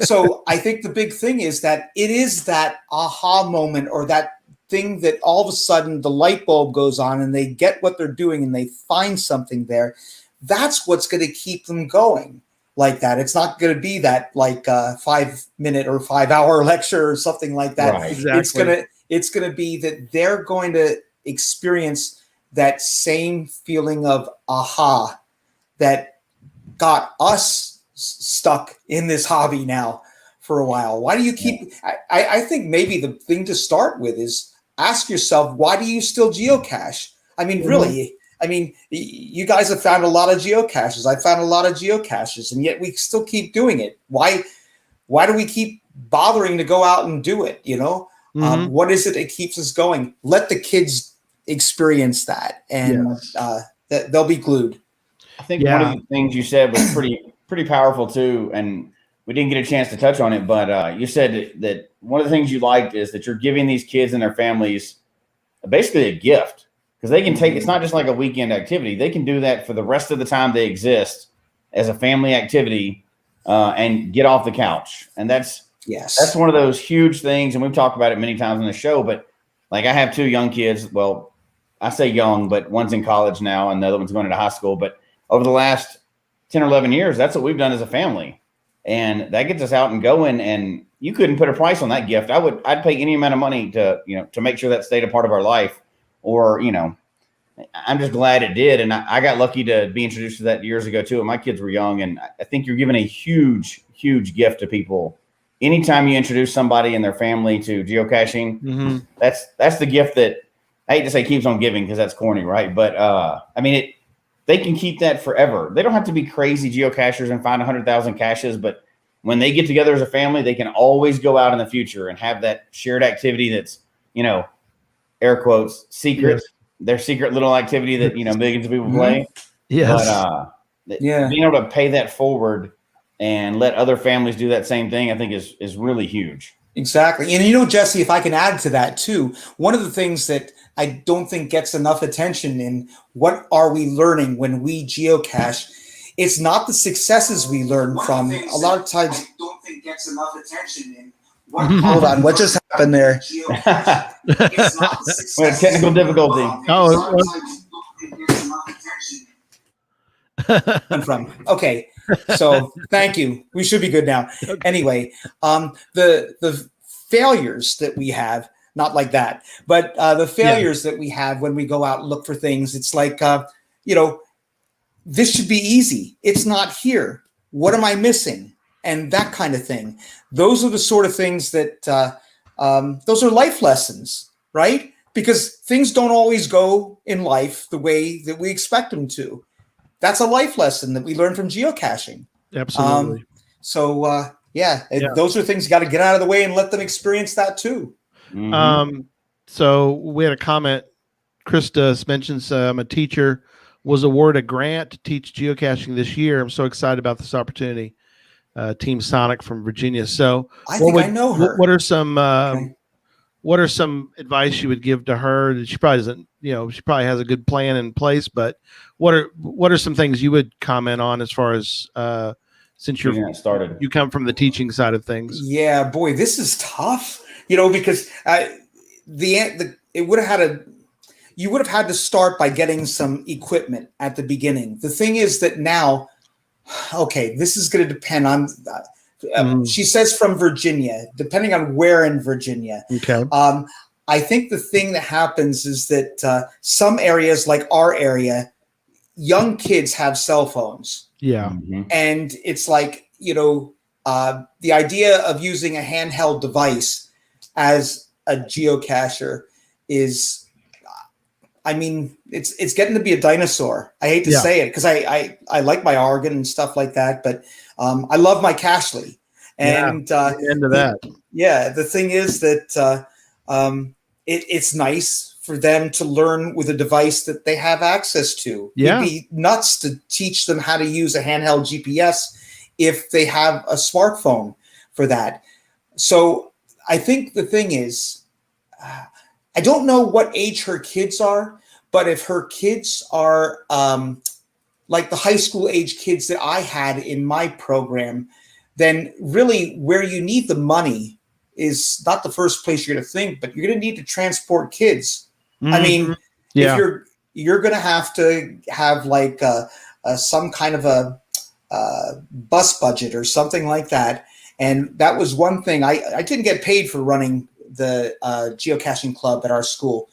so I think the big thing is that it is that aha moment, or that thing that all of a sudden the light bulb goes on and they get what they're doing and they find something there. That's what's going to keep them going like that. It's not going to be that like 5 minute or 5 hour lecture or something like that. Right, exactly. It's going to be that they're going to experience that same feeling of aha that got us stuck in this hobby now for a while. Why do you keep, I think maybe the thing to start with is ask yourself, why do you still geocache? I mean, really, you guys have found a lot of geocaches. I found a lot of geocaches, and yet we still keep doing it. Why do we keep bothering to go out and do it? What is it that keeps us going? Let the kids experience that, and they'll be glued. I think one of the things you said was pretty powerful too, and we didn't get a chance to touch on it, but you said that one of the things you liked is that you're giving these kids and their families basically a gift, because they can take, it's not just like a weekend activity. They can do that for the rest of the time they exist as a family activity and get off the couch. And that's one of those huge things. And we've talked about it many times on the show, but like I have 2 young kids. Well, I say young, but one's in college now and the other one's going into high school. But over the last 10 or 11 years, that's what we've done as a family. And that gets us out and going. And you couldn't put a price on that gift. I'd pay any amount of money to, to make sure that stayed a part of our life, or, I'm just glad it did. And I got lucky to be introduced to that years ago too. And my kids were young, and I think you're giving a huge, huge gift to people. Anytime you introduce somebody and their family to geocaching, that's the gift that I hate to say keeps on giving, because that's corny, right? But they can keep that forever. They don't have to be crazy geocachers and find 100,000 caches, but when they get together as a family, they can always go out in the future and have that shared activity that's, air quotes, secret. Yes. Their secret little activity that, millions of people play. Yes. But being able to pay that forward and let other families do that same thing, I think is really huge. Exactly. And Jesse, if I can add to that too, one of the things that I don't think gets enough attention in what are we learning when we geocache, it's not the successes we learn from. A lot of times I don't think gets enough attention in hold on, what just happened there? It's not the successes technical difficulty. From. Okay. So thank you. We should be good now. Anyway, the failures that we have, not like that, but the failures that we have when we go out and look for things, it's like, this should be easy. It's not here. What am I missing? And that kind of thing. Those are the sort of things that, those are life lessons, right? Because things don't always go in life the way that we expect them to. That's a life lesson that we learn from geocaching. Absolutely. Those are things you got to get out of the way and let them experience that too. So we had a comment. Krista mentions I'm a teacher, was awarded a grant to teach geocaching this year. I'm so excited about this opportunity. Team Sonic from Virginia. So I think I know her. What are some what are some advice you would give to her? She probably doesn't, she probably has a good plan in place, but what are some things you would comment on as far as since you come from the teaching side of things? Yeah, boy, this is tough. Because you would have had to start by getting some equipment at the beginning. The thing is that now, okay, this is going to depend on. She says from Virginia, depending on where in Virginia. Okay. I think the thing that happens is that some areas, like our area, young kids have cell phones. Yeah. And it's like, the idea of using a handheld device as a geocacher is, it's getting to be a dinosaur. I hate to say it because I like my Oregon and stuff like that, but I love my Cashly. And into that. The thing is that it's nice for them to learn with a device that they have access to. Yeah. It'd be nuts to teach them how to use a handheld GPS if they have a smartphone for that. So I think the thing is, I don't know what age her kids are, but if her kids are like the high school age kids that I had in my program, then really where you need the money is not the first place you're going to think, but you're going to need to transport kids. If you're going to have like some kind of a bus budget or something like that. And that was one thing. I didn't get paid for running the geocaching club at our school,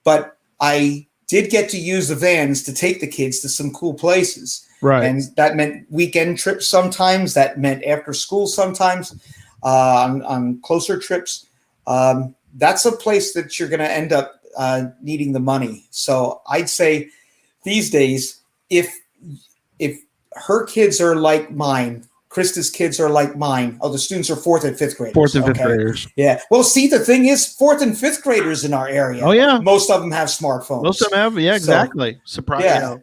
but I did get to use the vans to take the kids to some cool places. Right. And that meant weekend trips sometimes. That meant after school sometimes, on closer trips. That's a place that you're going to end up needing the money. So I'd say these days, if her kids are like mine, Krista's kids are like mine. Oh, the students are fourth and fifth graders. Fourth and fifth graders. Yeah. Well, see, the thing is, fourth and fifth graders in our area. Oh, yeah. Most of them have smartphones. Most of them have. Yeah, exactly. Surprise. Yeah.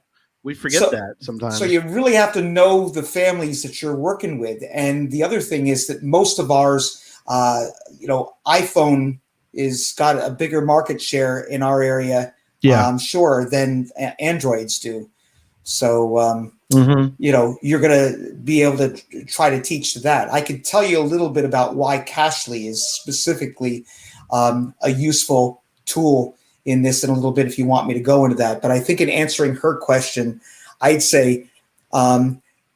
We forget that sometimes. So you really have to know the families that you're working with. And the other thing is that most of ours, iPhone is got a bigger market share in our area, I'm sure, than Androids do. So, you're going to be able to try to teach to that. I could tell you a little bit about why Cashly is specifically a useful tool in this in a little bit if you want me to go into that. But I think in answering her question, I'd say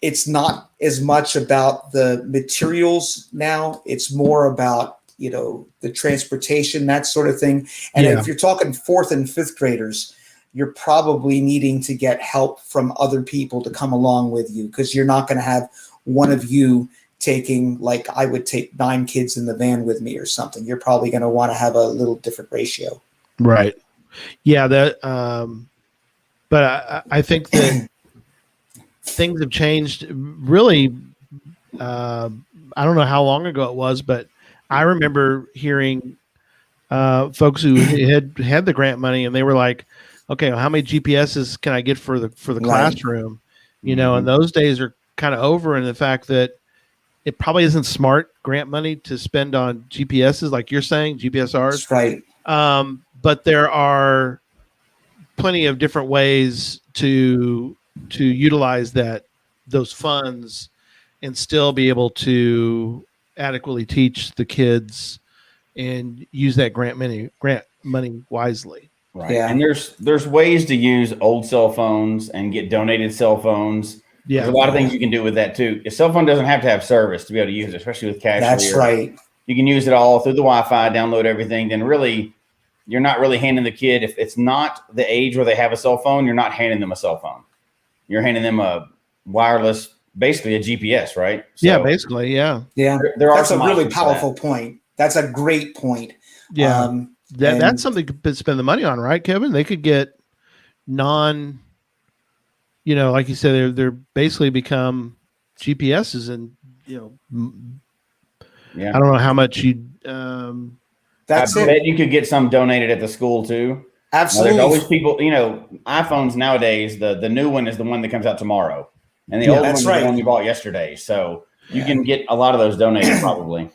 it's not as much about the materials now. It's more about, the transportation, that sort of thing. And if you're talking 4th and 5th graders, you're probably needing to get help from other people to come along with you, because you're not going to have one of you taking, like I would take 9 kids in the van with me or something. You're probably going to want to have a little different ratio. Right. Yeah. But I think that things have changed really. I don't know how long ago it was, but I remember hearing folks who had the grant money, and they were like, okay, well, how many GPSs can I get for the classroom? And those days are kind of over. And the fact that it probably isn't smart grant money to spend on GPSs, like you're saying, GPSRs. That's right. But there are plenty of different ways to utilize those funds and still be able to adequately teach the kids and use that grant money wisely. Right. Yeah. And there's ways to use old cell phones and get donated cell phones. Yeah. There's a lot of things you can do with that too. A cell phone doesn't have to have service to be able to use it, especially with cash. That's right. You can use it all through the Wi-Fi, download everything. Then really, you're not really handing the kid, if it's not the age where they have a cell phone, you're not handing them a cell phone. You're handing them a wireless, basically a GPS, right? So yeah, basically, yeah. Yeah, that's a really powerful point. That's a great point. Yeah. That's something to spend the money on, right, Kevin? They could get like you said, they're basically become GPSs, and yeah. I don't know how much you. That's I bet you could get some donated at the school too. Absolutely. There's always people. iPhones nowadays. The new one is the one that comes out tomorrow, and the old one is the one you bought yesterday. So you can get a lot of those donated probably.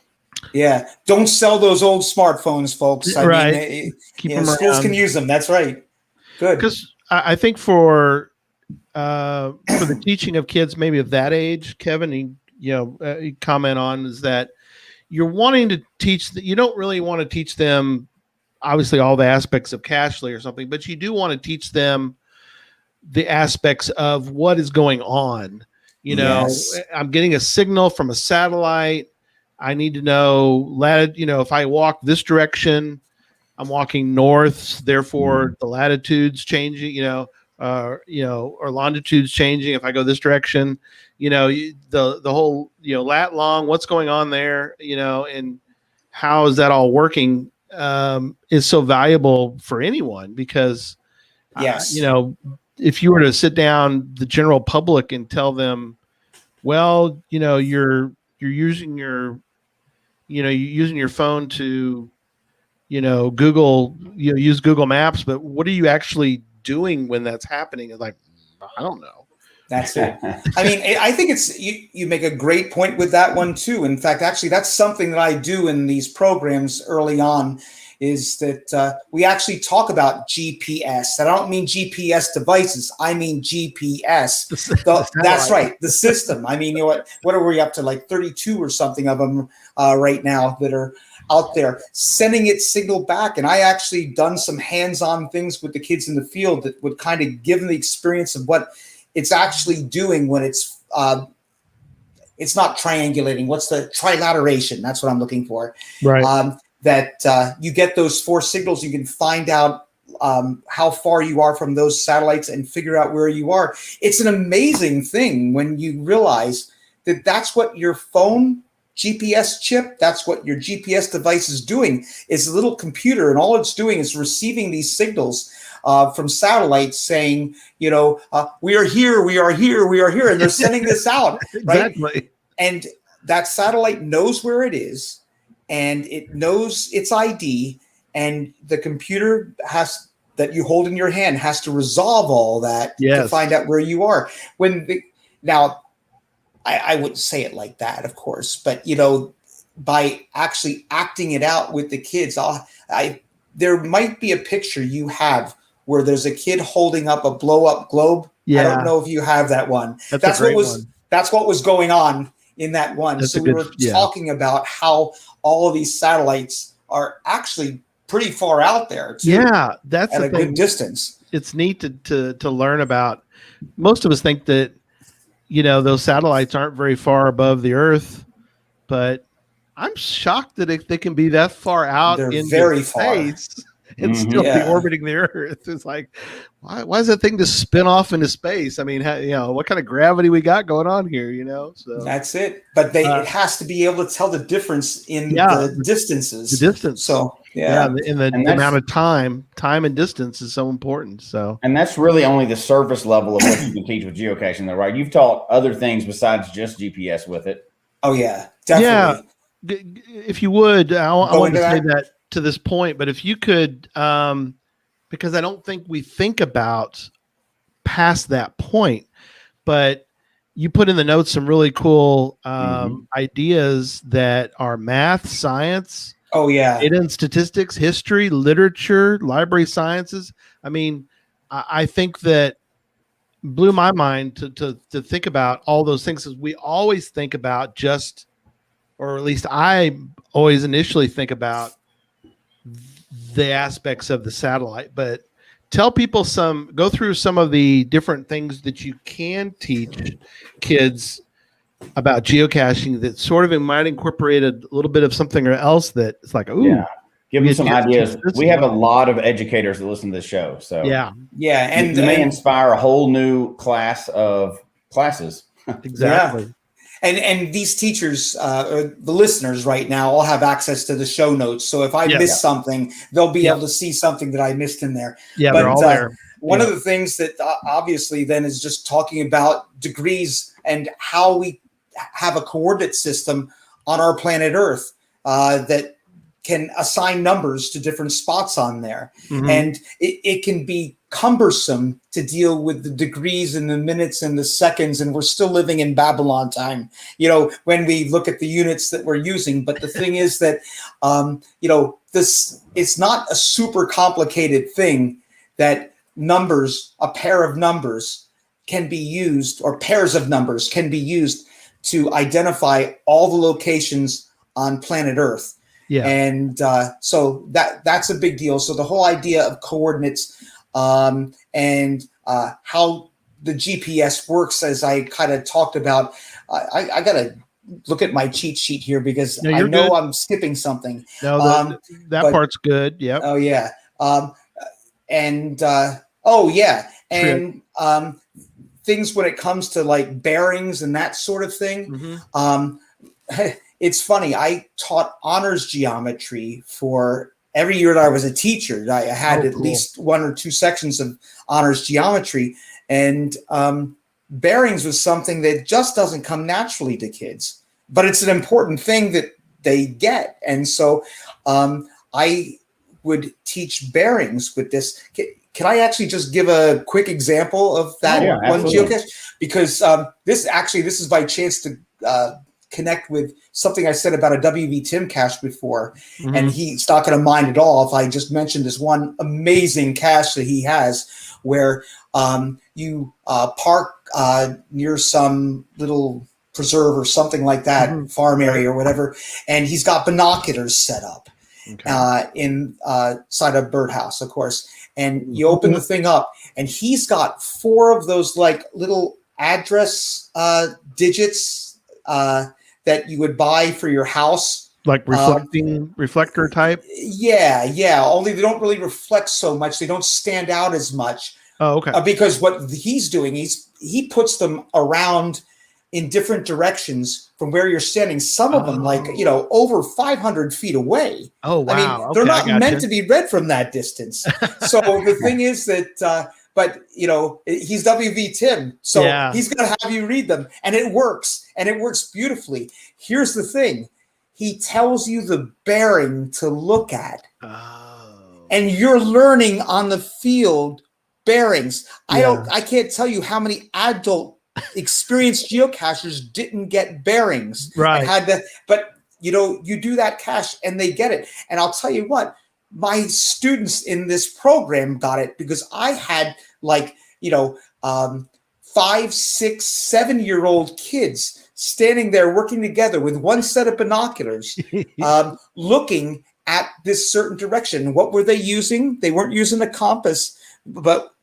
Yeah, don't sell those old smartphones, folks. I mean, keep them around. Schools can use them. That's right. Good. Because I think for the teaching of kids, maybe of that age, Kevin, you comment on is that you're wanting to teach that you don't really want to teach them, obviously, all the aspects of Cachly or something, but you do want to teach them the aspects of what is going on. Yes. I'm getting a signal from a satellite. I need to know if I walk this direction, I'm walking north, therefore the latitude's changing, or longitude's changing. If I go this direction, the whole, lat long, what's going on there, and how is that all working, is so valuable for anyone, because, yes, if you were to sit down the general public and tell them, well, you're using your phone to, Google, use Google Maps, but what are you actually doing when that's happening? It's like, I don't know. That's it. I mean, I think it's, you make a great point with that one too. In fact, actually, that's something that I do in these programs early on, is that we actually talk about GPS. And I don't mean GPS devices. I mean GPS. That's right. The system. I mean, what are we up to, like 32 or something of them right now that are out there sending its signal back. And I actually done some hands-on things with the kids in the field that would kind of give them the experience of what it's actually doing when it's not triangulating. What's the trilateration? That's what I'm looking for. Right. That you get those 4 signals, you can find out how far you are from those satellites and figure out where you are. It's an amazing thing when you realize that that's what your phone GPS chip, that's what your GPS device is doing. It's a little computer, and all it's doing is receiving these signals from satellites saying, we are here, we are here, we are here, and they're sending this out. Right? Exactly. And that satellite knows where it is, and it knows its ID, and the computer that you hold in your hand has to resolve all that to find out where you are. I wouldn't say it like that, of course, but by actually acting it out with the kids, there might be a picture you have where there's a kid holding up a blow up globe. Yeah. I don't know if you have that one. That's what was going on in that one. So we were talking about how all of these satellites are actually pretty far out there too. Yeah, that's at a good distance. It's neat to learn about. Most of us think that those satellites aren't very far above the Earth, but I'm shocked that they can be that far out They're into very far. space and still be Yeah. orbiting the Earth. It's like, why is that thing just spin off into space? I mean, what kind of gravity we got going on here? So That's it. But it has to be able to tell the difference in the distances. The distance. So and the amount of time and distance is so important. So, and that's really only the surface level of what you can teach with geocaching, though, right? You've taught other things besides just GPS with it. Oh yeah, definitely. Yeah, if you would, I want to say that to this point, but if you could, because I don't think we think about past that point, but you put in the notes some really cool ideas that are math, science, data and statistics, history, literature, library sciences. I mean, I think that blew my mind to think about all those things, because we always think about just, or at least I always initially think about the aspects of the satellite, but tell people go through some of the different things that you can teach kids about geocaching that sort of might incorporate a little bit of something else that it's like, give them some ideas. We have a lot of educators that listen to this show. So and you may inspire a whole new class of classes. Exactly. Yeah. And these teachers, the listeners right now, all have access to the show notes. So if I miss something, they'll be able to see something that I missed in there. Yeah, they're all there. One of the things that obviously then is just talking about degrees and how we have a coordinate system on our planet Earth that can assign numbers to different spots on there. And it can be cumbersome to deal with the degrees and the minutes and the seconds, and we're still living in Babylon time, when we look at the units that we're using. But the thing is that, it's not a super complicated thing that a pair of numbers can be used, or pairs of numbers can be used to identify all the locations on planet Earth. Yeah. And so that's a big deal. So the whole idea of coordinates and how the GPS works, as I kind of talked about, I got to look at my cheat sheet here because I know good. I'm skipping something. No, that part's good. Yep. Oh, yeah. And things when it comes to like bearings and that sort of thing. It's funny. I taught honors geometry for every year that I was a teacher. I had at least 1 or 2 sections of honors geometry, and bearings was something that just doesn't come naturally to kids, but it's an important thing that they get. And so I would teach bearings with this. Can I actually just give a quick example of that one geocache? Because this is by chance to connect with something I said about a WV Tim cache before, and he's not going to mind at all if I just mention this one amazing cache that he has, where you park near some little preserve or something like that, farm area or whatever, and he's got binoculars set up inside a birdhouse, of course. And you open the thing up, and he's got 4 of those like little address digits that you would buy for your house. Like reflector type? Yeah. Only they don't really reflect so much. They don't stand out as much. Oh, okay. Because what he's doing, he puts them around in different directions from where you're standing. Some of them, over 500 feet away. Oh, wow. I mean, they're not meant to be read from that distance. So the thing is that, but he's WV Tim, so he's going to have you read them, and it works, beautifully. Here's the thing: he tells you the bearing to look at, and you're learning on the field bearings. I can't tell you how many adult experienced geocachers didn't get bearings, right? But you do that cache, and they get it. And I'll tell you what. My students in this program got it because I had 5, 6, 7-year-old kids standing there working together with one set of binoculars, looking at this certain direction. What were they using? They weren't using a compass, but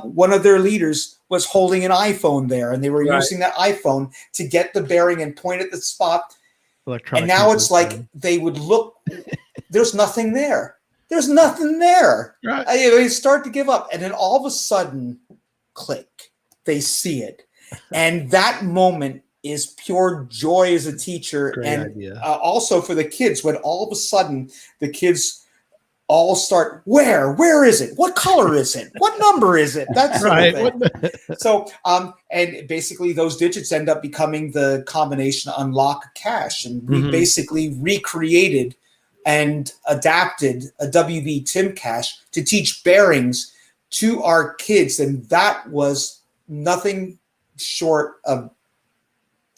one of their leaders was holding an iPhone there, and they were Right. using that iPhone to get the bearing and point at the spot. Electronic And now it's like keyboard. they would look, there's nothing there. There's nothing there. Right. They start to give up. And then all of a sudden, click, they see it. And that moment is pure joy as a teacher. Great and idea. Also for the kids, when all of a sudden the kids all start, where is it? What color is it? What number is it? That's Right. So, and basically those digits end up becoming the combination unlock cache. And we basically recreated and adapted a WB Tim cache to teach bearings to our kids. And that was nothing short of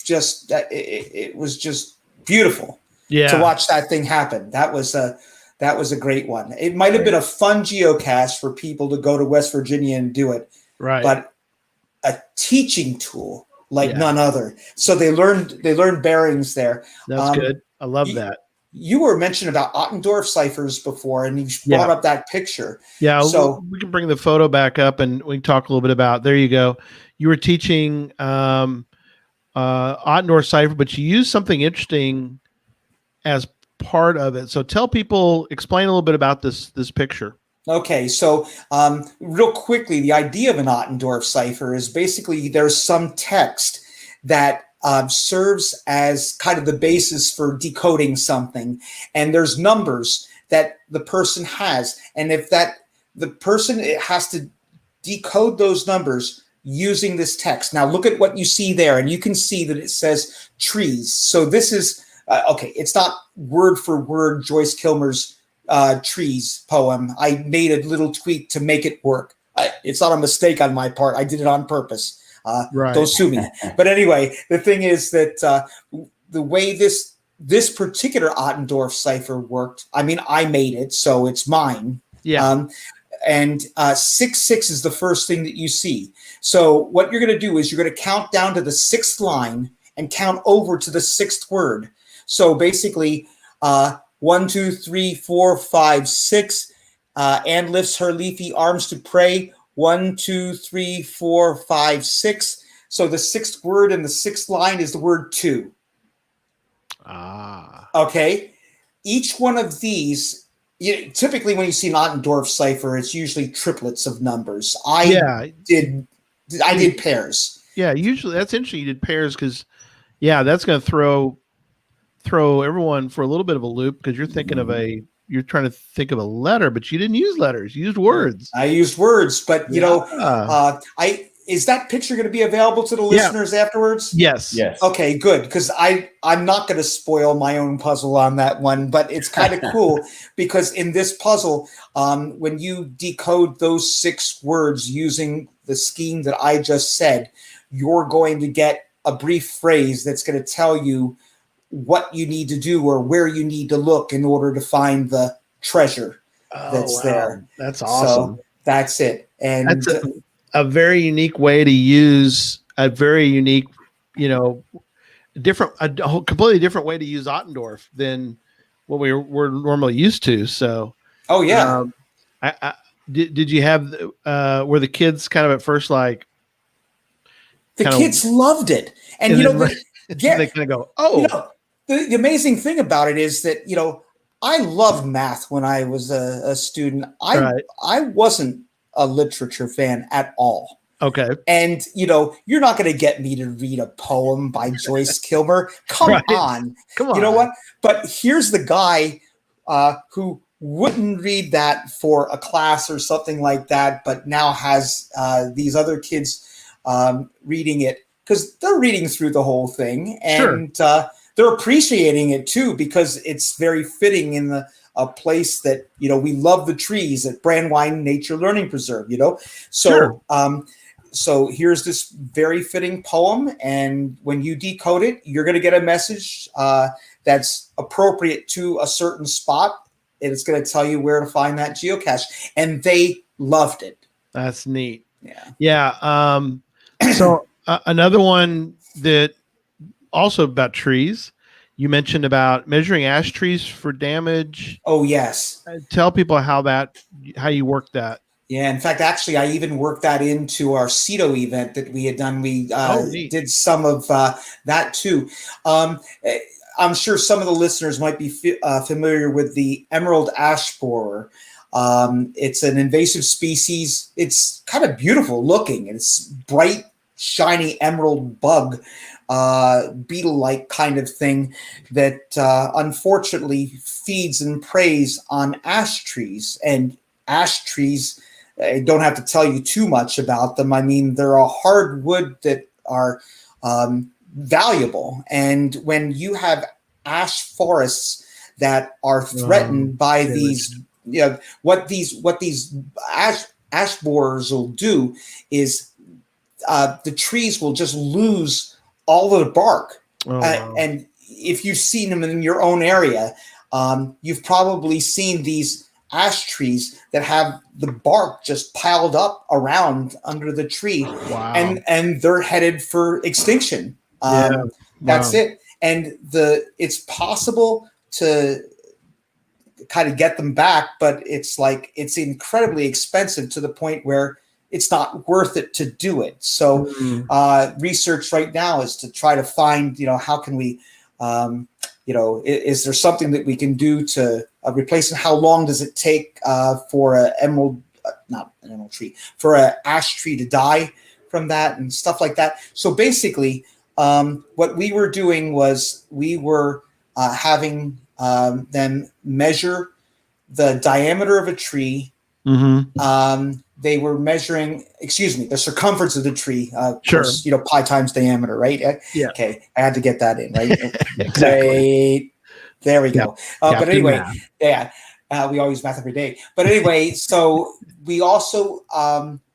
just, it was just beautiful to watch that thing happen. That was a great one. It might have been a fun geocache for people to go to West Virginia and do it. Right. But a teaching tool like none other. So they learned bearings there. That's good. I love that. You were mentioning about Ottendorf Ciphers before, and you brought up that picture. Yeah, so we can bring the photo back up, and we can talk a little bit about. There you go. You were teaching Ottendorf Cipher, but you used something interesting as part of it. So tell people, explain a little bit about this picture. Okay, so real quickly, the idea of an Ottendorf cipher is basically there's some text that serves as kind of the basis for decoding something, and there's numbers that the person has, and if the person has to decode those numbers using this text. Now look at what you see there, and you can see that it says trees. So this is okay. It's not word for word Joyce Kilmer's Trees poem. I made a little tweak to make it work. It's not a mistake on my part. I did it on purpose. Right. Don't sue me. But anyway, the thing is that the way this particular Ottendorf cipher worked, I mean, I made it, so it's mine. Yeah. And 66 is the first thing that you see. So what you're going to do is you're going to count down to the sixth line and count over to the sixth word. So basically, 1, 2, 3, 4, 5, 6. Anne lifts her leafy arms to pray. 1, 2, 3, 4, 5, 6. So the sixth word in the sixth line is the word two. Okay. Each one of these, typically when you see an Ottendorf cipher, it's usually triplets of numbers. I did pairs. Yeah, usually that's interesting. You did pairs because, that's going to throw everyone for a little bit of a loop because you're thinking of you're trying to think of a letter, but you didn't use letters. You used words. I used words, but is that picture going to be available to the listeners afterwards? Yes. Okay, good. Because I'm not going to spoil my own puzzle on that one, but it's kind of cool because in this puzzle, when you decode those 6 words using the scheme that I just said, you're going to get a brief phrase that's going to tell you what you need to do or where you need to look in order to find the treasure that's there. That's awesome. So that's it. And that's a very unique way to use a very unique, a completely different way to use Ottendorf than what we're normally used to. So, did you have, were the kids kind of at first like, the kids loved it. And they kind of go, oh, the amazing thing about it is that, I loved math when I was a student. I wasn't a literature fan at all. Okay. And, you're not going to get me to read a poem by Joyce Kilmer. Come on. You know what? But here's the guy who wouldn't read that for a class or something like that, but now has these other kids reading it because they're reading through the whole thing. And they're appreciating it too, because it's very fitting in a place that, we love the trees at Brandywine Nature Learning Preserve, So, so here's this very fitting poem. And when you decode it, you're going to get a message that's appropriate to a certain spot. And it's going to tell you where to find that geocache. And they loved it. That's neat. Yeah. So another one that also about trees, you mentioned about measuring ash trees for damage. Oh, yes. Tell people how you work that. Yeah, in fact, actually, I even worked that into our CETO event that we had done. We did some of that too. I'm sure some of the listeners might be familiar with the emerald ash borer. It's an invasive species. It's kind of beautiful looking. It's bright, shiny emerald bug, beetle-like kind of thing that unfortunately feeds and preys on ash trees. And ash trees, I don't have to tell you too much about them. I mean, they're a hardwood that are valuable. And when you have ash forests that are threatened by these, what these ash borers will do is the trees will just lose all of the bark. And if you've seen them in your own area, you've probably seen these ash trees that have the bark just piled up around under the tree. Wow. And they're headed for extinction. That's it. And it's possible to kind of get them back, but it's incredibly expensive to the point where it's not worth it to do it. So research right now is to try to find, how can we, is there something that we can do to replace it? How long does it take for for an ash tree to die from that and stuff like that? So basically, what we were doing was we were having them measure the diameter of a tree. They were measuring, the circumference of the tree. Sure. Course, pi times diameter, right? Yeah. Okay. I had to get that in, right? Exactly. There we go. But anyway, we always math every day. But anyway, so we also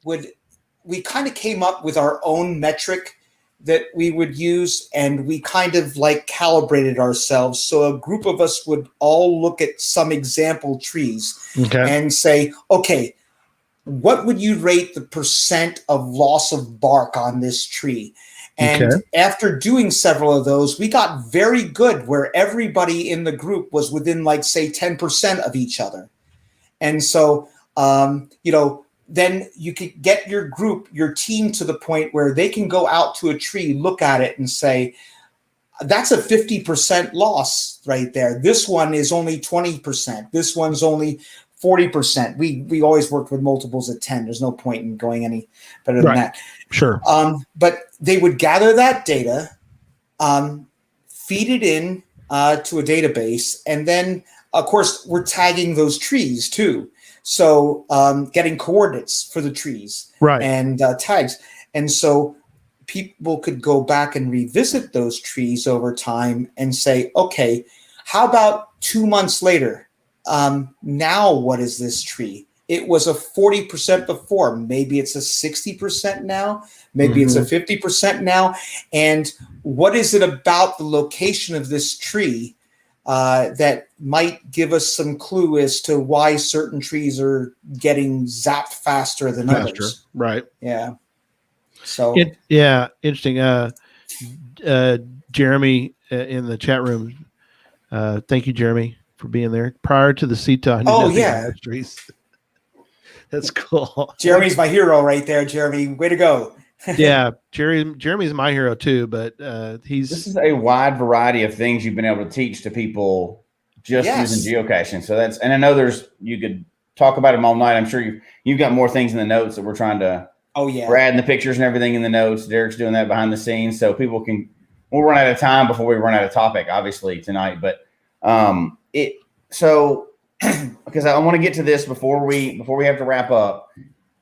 we kind of came up with our own metric that we would use, and we kind of calibrated ourselves. So a group of us would all look at some example trees and say, okay, what would you rate the percent of loss of bark on this tree? And after doing several of those, we got very good where everybody in the group was within say 10% of each other. And so, then you could get your team to the point where they can go out to a tree, look at it and say, that's a 50% loss right there. This one is only 20%. This one's only 40%. We always worked with multiples of 10. There's no point in going any better than that. Sure. But they would gather that data, feed it in to a database, and then, of course, we're tagging those trees too. So getting coordinates for the trees and tags. And so people could go back and revisit those trees over time and say, okay, how about 2 months later? Now what is this tree? It was a 40% before. Maybe it's a 60% now. Maybe it's a 50% now. And what is it about the location of this tree that might give us some clue as to why certain trees are getting zapped faster than others? Right. Yeah. So interesting. Jeremy in the chat room. Thank you, Jeremy, for being there. Prior to the CETA, trees. That's cool. Jeremy's my hero right there, Jeremy. Way to go. Yeah, Jeremy's my hero too, but this is a wide variety of things you've been able to teach to people just using geocaching. So and I know you could talk about them all night. I'm sure you've got more things in the notes that we're trying to we're adding the pictures and everything in the notes. Derek's doing that behind the scenes so people we'll run out of time before we run out of topic, obviously, tonight. But because I want to get to this before we have to wrap up.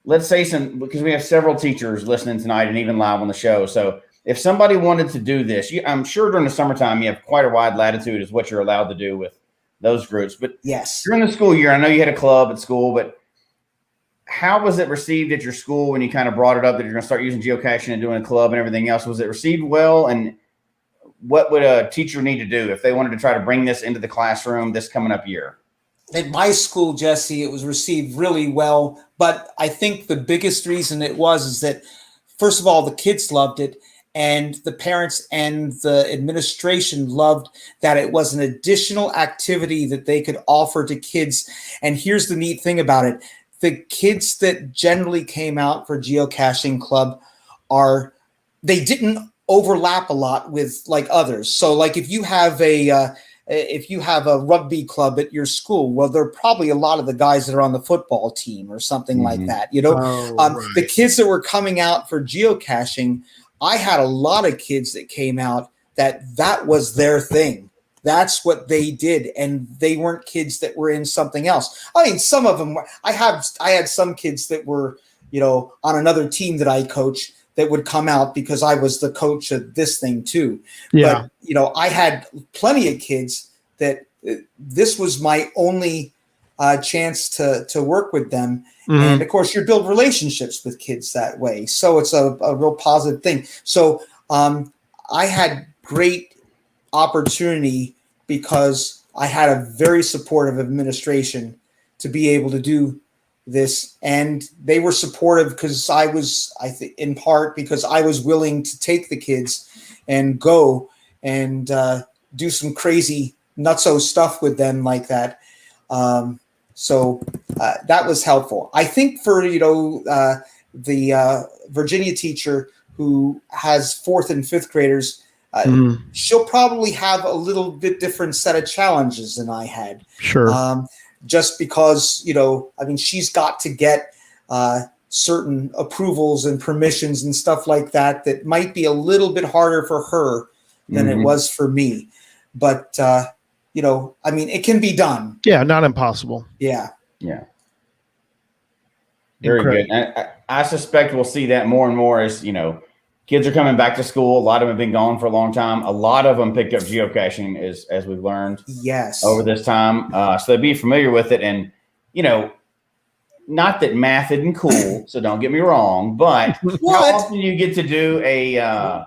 Let's say because we have several teachers listening tonight and even live on the show. So if somebody wanted to do this, I'm sure during the summertime you have quite a wide latitude as what you're allowed to do with those groups. But during the school year, I know you had a club at school, but how was it received at your school when you kind of brought it up that you're going to start using geocaching and doing a club and everything else? Was it received well? And what would a teacher need to do if they wanted to try to bring this into the classroom this coming up year? At my school, Jesse, it was received really well. But I think the biggest reason it was is that, first of all, the kids loved it. And the parents and the administration loved that it was an additional activity that they could offer to kids. And here's the neat thing about it. the kids that generally came out for Geocaching Club they didn't overlap a lot with like others. So like if you have a rugby club at your school, well, there are probably a lot of the guys that are on the football team or something like that. The kids that were coming out for geocaching, I had a lot of kids that came out that was their thing. That's what they did, and they weren't kids that were in something else. I mean, some of them. I had some kids that were, on another team that I coach that would come out because I was the coach of this thing too. Yeah. But, I had plenty of kids that this was my only chance to work with them. Mm-hmm. And of course you build relationships with kids that way. So it's a real positive thing. So I had great opportunity because I had a very supportive administration to be able to do this, and they were supportive because I think in part because I was willing to take the kids and go and do some crazy nutso stuff with them like that. So that was helpful. I think for the Virginia teacher who has 4th and 5th graders, she'll probably have a little bit different set of challenges than I had. Sure. Just because, she's got to get certain approvals and permissions and stuff like that might be a little bit harder for her than it was for me. But, it can be done. Yeah, not impossible. Yeah. Yeah. Very good. And I suspect we'll see that more and more as, kids are coming back to school. A lot of them have been gone for a long time. A lot of them picked up geocaching as we've learned over this time. So they'd be familiar with it. And, not that math isn't cool, so don't get me wrong, but how often you get to do a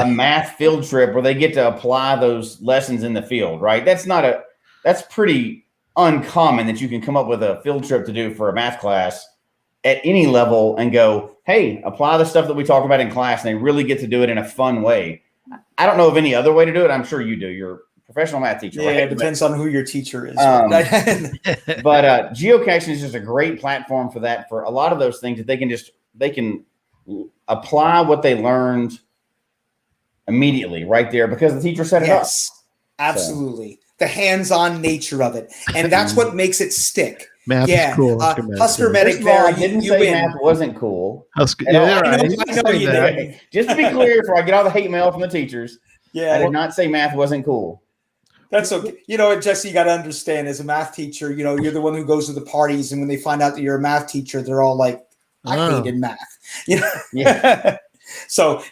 math field trip where they get to apply those lessons in the field, right? That's pretty uncommon that you can come up with a field trip to do for a math class at any level and go, hey, apply the stuff that we talk about in class, and they really get to do it in a fun way. I don't know of any other way to do it. I'm sure you do. You're a professional math teacher. Yeah, right? It depends on who your teacher is. But geocaching is just a great platform for that, for a lot of those things that they can apply what they learned immediately right there because the teacher set it up. Yes, absolutely. So. The hands-on nature of it. And that's what makes it stick. Math is cool. Husker Medic there. I didn't say math wasn't cool. Husker, I know you did. Just to be clear, before I get all the hate mail from the teachers, I did not say math wasn't cool. That's okay. Jesse, you got to understand, as a math teacher, you're the one who goes to the parties, and when they find out that you're a math teacher, they're all like, I hated math. Yeah. So,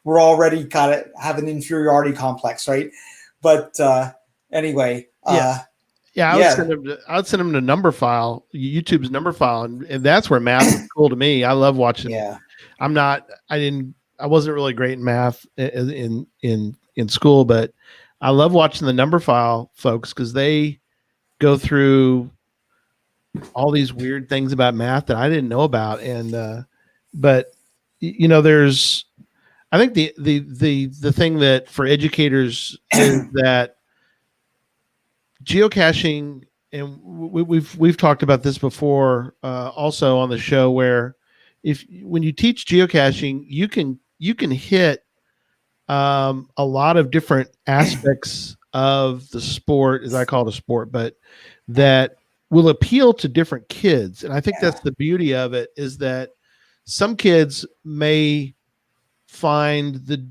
we're already kind of have an inferiority complex, right? But anyway, I'd send them to number file, YouTube's number file, and that's where math is cool to me. I love watching. Yeah. I wasn't really great in math in school, but I love watching the number file folks because they go through all these weird things about math that I didn't know about. And but I think the thing that for educators is that geocaching, and we've talked about this before, also on the show, where when you teach geocaching, you can hit a lot of different aspects of the sport, as I call it a sport, but that will appeal to different kids. And I think that's the beauty of it, is that some kids may find the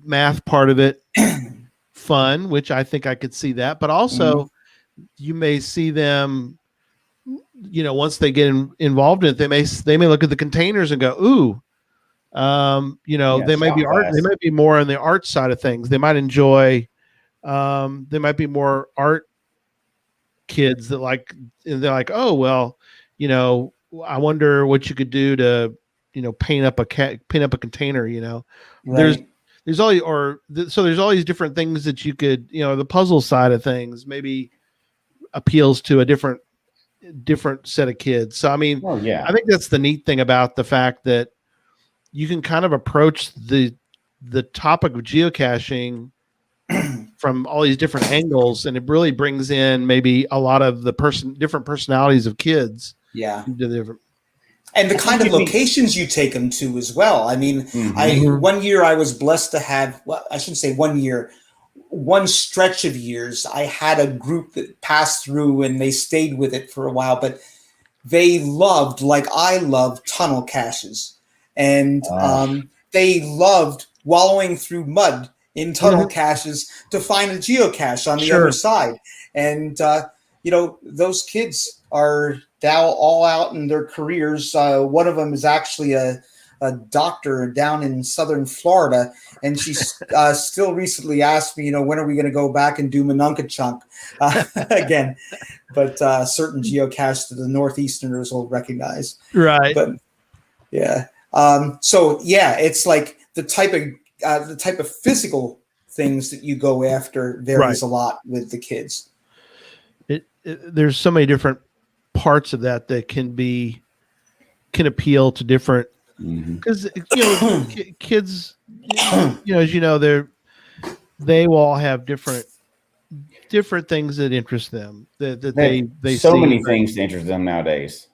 math part of it fun, which I think I could see that, but also you may see them, once they get involved in it, they may look at the containers and go, ooh, they might be art. They might be more on the art side of things. They might enjoy. They might be more art kids that they're like, oh well, I wonder what you could do to, paint up a container. Right. There's all there's all these different things that you could, the puzzle side of things maybe appeals to a different set of kids. So I mean, I think that's the neat thing about the fact that you can kind of approach the topic of geocaching from all these different angles, and it really brings in maybe a lot of the different personalities of kids. Yeah. Into the different. And the kind of locations you take them to as well. I mean, one year I was blessed to have, well, I shouldn't say 1 year, one stretch of years, I had a group that passed through and they stayed with it for a while, but they loved, like I love, tunnel caches. And they loved wallowing through mud in tunnel caches to find a geocache on the other side. And, those kids are now all out in their careers. One of them is actually a doctor down in southern Florida, and she still recently asked me, when are we going to go back and do Monunkachunk again? But certain geocaches that the Northeasterners will recognize. Right. But yeah. It's like the type of physical things that you go after varies a lot with the kids. There's so many different parts of that can appeal to different, because kids, as you know, they will all have different things that interest them. That they so see. Many things to interest them nowadays.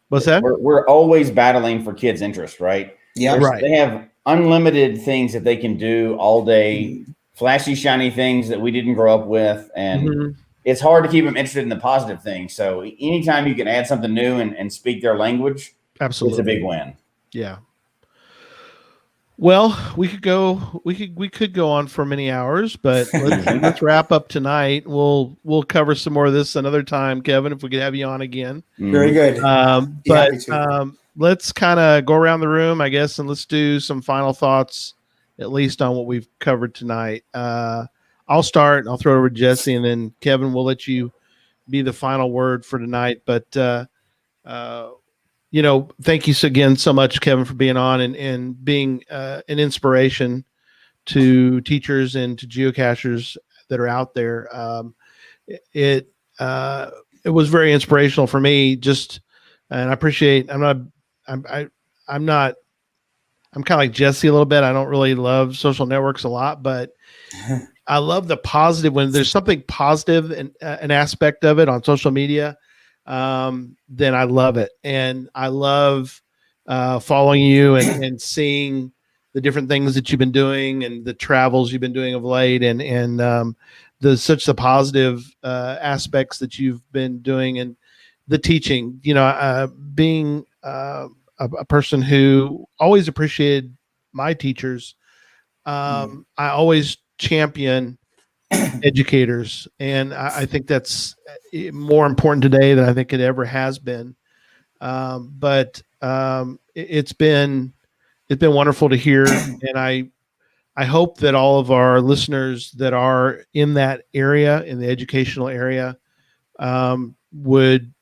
What's that? We're always battling for kids' interest, right? Yeah, right. They have unlimited things that they can do all day, flashy, shiny things that we didn't grow up with, and it's hard to keep them interested in the positive things. So anytime you can add something new and speak their language, absolutely, it's a big win. Yeah. Well, we could go on for many hours, but let's wrap up tonight. We'll cover some more of this another time, Kevin, if we could have you on again. Very good. Let's kind of go around the room, I guess, and let's do some final thoughts, at least on what we've covered tonight. I'll start. I'll throw it over to Jesse, and then Kevin, we'll let you be the final word for tonight. But thank you again so much, Kevin, for being on and being an inspiration to teachers and to geocachers that are out there. It was very inspirational for me. And I appreciate. I'm kind of like Jesse a little bit. I don't really love social networks a lot, but I love the positive when there's something positive and an aspect of it on social media. Then I love it. And I love following you and seeing the different things that you've been doing and the travels you've been doing of late and the positive aspects that you've been doing and the teaching, being a person who always appreciated my teachers. I always champion educators, and I think that's more important today than I think it ever has been. But it's been wonderful to hear, and I hope that all of our listeners that are in that area, in the educational area, would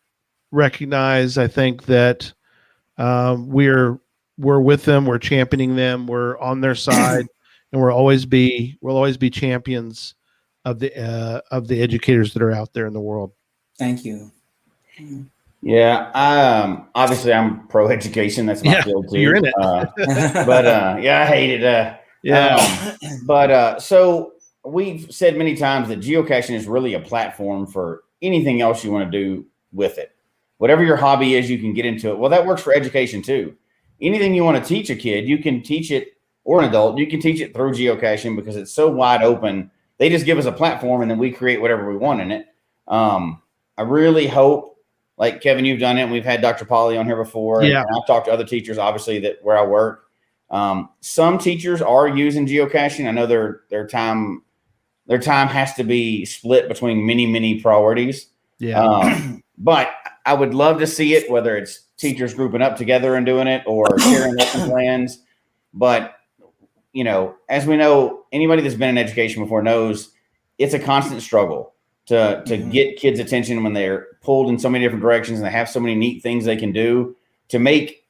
recognize. I think that we're with them, we're championing them, we're on their side. And we'll always be champions of the educators that are out there in the world. Thank you. Yeah, obviously I'm pro education. That's my field too. You're in it, I hate it. So we've said many times that geocaching is really a platform for anything else you want to do with it. Whatever your hobby is, you can get into it. Well, that works for education too. Anything you want to teach a kid, you can teach it. Or an adult, you can teach it through geocaching because it's so wide open. They just give us a platform and then we create whatever we want in it. I really hope, like Kevin, you've done it. And we've had Dr. Polly on here before. Yeah. And I've talked to other teachers, obviously, that where I work. Some teachers are using geocaching. I know their time has to be split between many priorities. Yeah. But I would love to see it, whether it's teachers grouping up together and doing it or sharing lesson plans. But as we know, anybody that's been in education before knows it's a constant struggle to get kids' attention when they're pulled in so many different directions and they have so many neat things they can do to make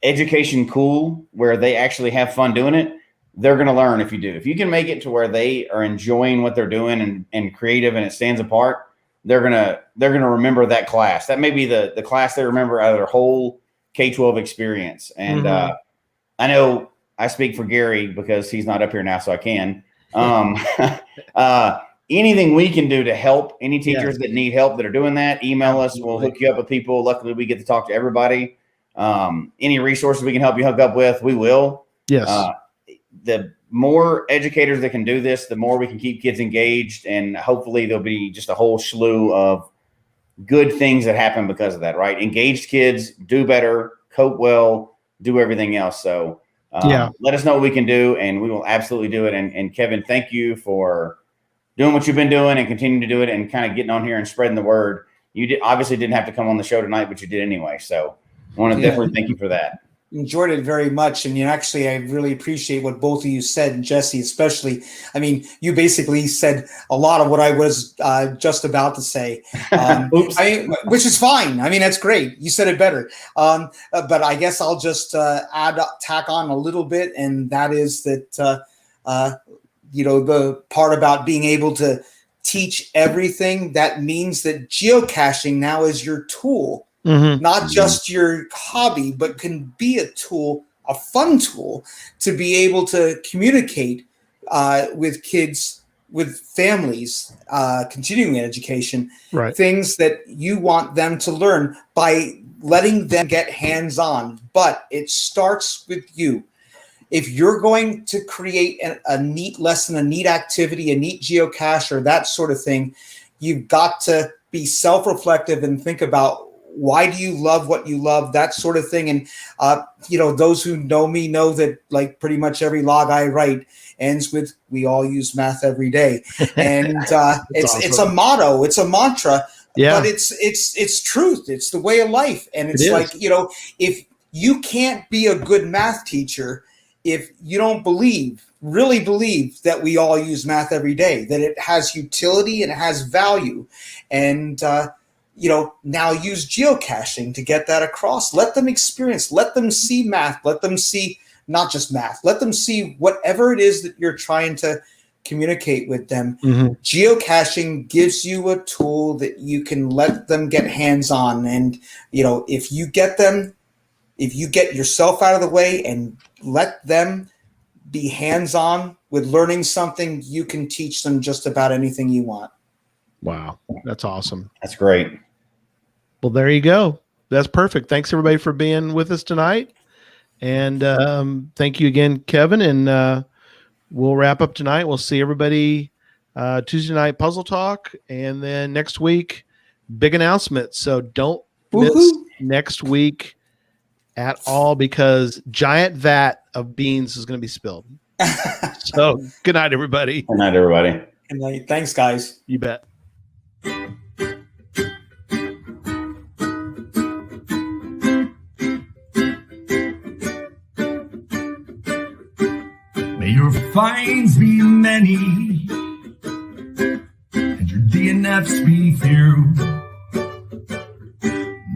education cool, where they actually have fun doing it. They're going to learn if you do. If you can make it to where they are enjoying what they're doing and creative and it stands apart, they're gonna remember that class. That may be the class they remember out of their whole K-12 experience. And I know I speak for Gary because he's not up here now, so I can. Anything we can do to help any teachers that need help that are doing that, email us. We'll hook you up with people. Luckily, we get to talk to everybody. Any resources we can help you hook up with, we will. Yes. The more educators that can do this, the more we can keep kids engaged, and hopefully there'll be just a whole slew of good things that happen because of that, right? Engaged kids do better, cope well, do everything else. So let us know what we can do, and we will absolutely do it. And Kevin, thank you for doing what you've been doing and continuing to do it and kind of getting on here and spreading the word. You obviously didn't have to come on the show tonight, but you did anyway. So I want to definitely thank you for that. Enjoyed it very much. And actually, I really appreciate what both of you said, and Jesse especially. I mean, you basically said a lot of what I was just about to say, which is fine. I mean, that's great. You said it better. But I guess I'll just tack on a little bit, and that is that, the part about being able to teach everything, that means that geocaching now is your tool. Not just your hobby, but can be a tool, a fun tool to be able to communicate with kids, with families, continuing education, things that you want them to learn by letting them get hands-on. But it starts with you. If you're going to create a neat lesson, a neat activity, a neat geocache, or that sort of thing, you've got to be self-reflective and think about, why do you love what you love, that sort of thing. And, those who know me know that like pretty much every log I write ends with, we all use math every day. And it's a motto, it's a mantra, but it's truth. It's the way of life. And it's like, if you can't be a good math teacher, if you don't really believe that we all use math every day, that it has utility and it has value. And, now use geocaching to get that across. Let them experience, let them see math, let them see not just math, let them see whatever it is that you're trying to communicate with them. Geocaching gives you a tool that you can let them get hands-on. And, if you get yourself out of the way and let them be hands-on with learning something, you can teach them just about anything you want. Wow. That's awesome. That's great. Well, there you go. That's perfect. Thanks everybody for being with us tonight. And thank you again, Kevin. And we'll wrap up tonight. We'll see everybody Tuesday night puzzle talk. And then next week, big announcement. So don't miss next week at all, because giant vat of beans is going to be spilled. So good night, everybody. Good night, everybody. Good night. Thanks, guys. You bet. May your finds be many and your DNFs be few.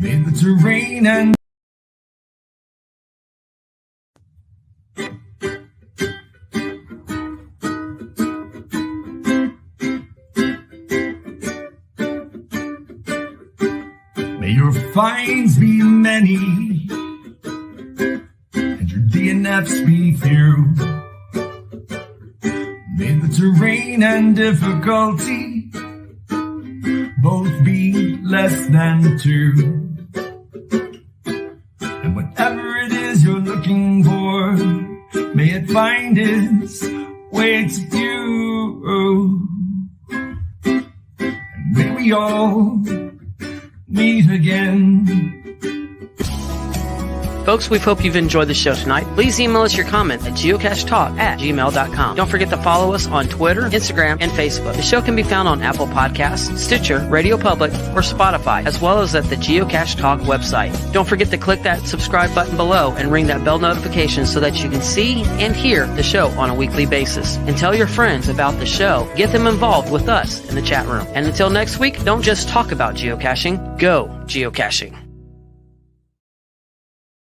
May the terrain and finds be many and your DNFs be few. May the terrain and difficulty both be less than 2. And whatever it is you're looking for, may it find its way to you. And may we all meet again. Folks, we hope you've enjoyed the show tonight. Please email us your comment at geocachetalk@gmail.com. Don't forget to follow us on Twitter, Instagram, and Facebook. The show can be found on Apple Podcasts, Stitcher, Radio Public, or Spotify, as well as at the Geocache Talk website. Don't forget to click that subscribe button below and ring that bell notification so that you can see and hear the show on a weekly basis. And tell your friends about the show. Get them involved with us in the chat room. And until next week, don't just talk about geocaching, go geocaching.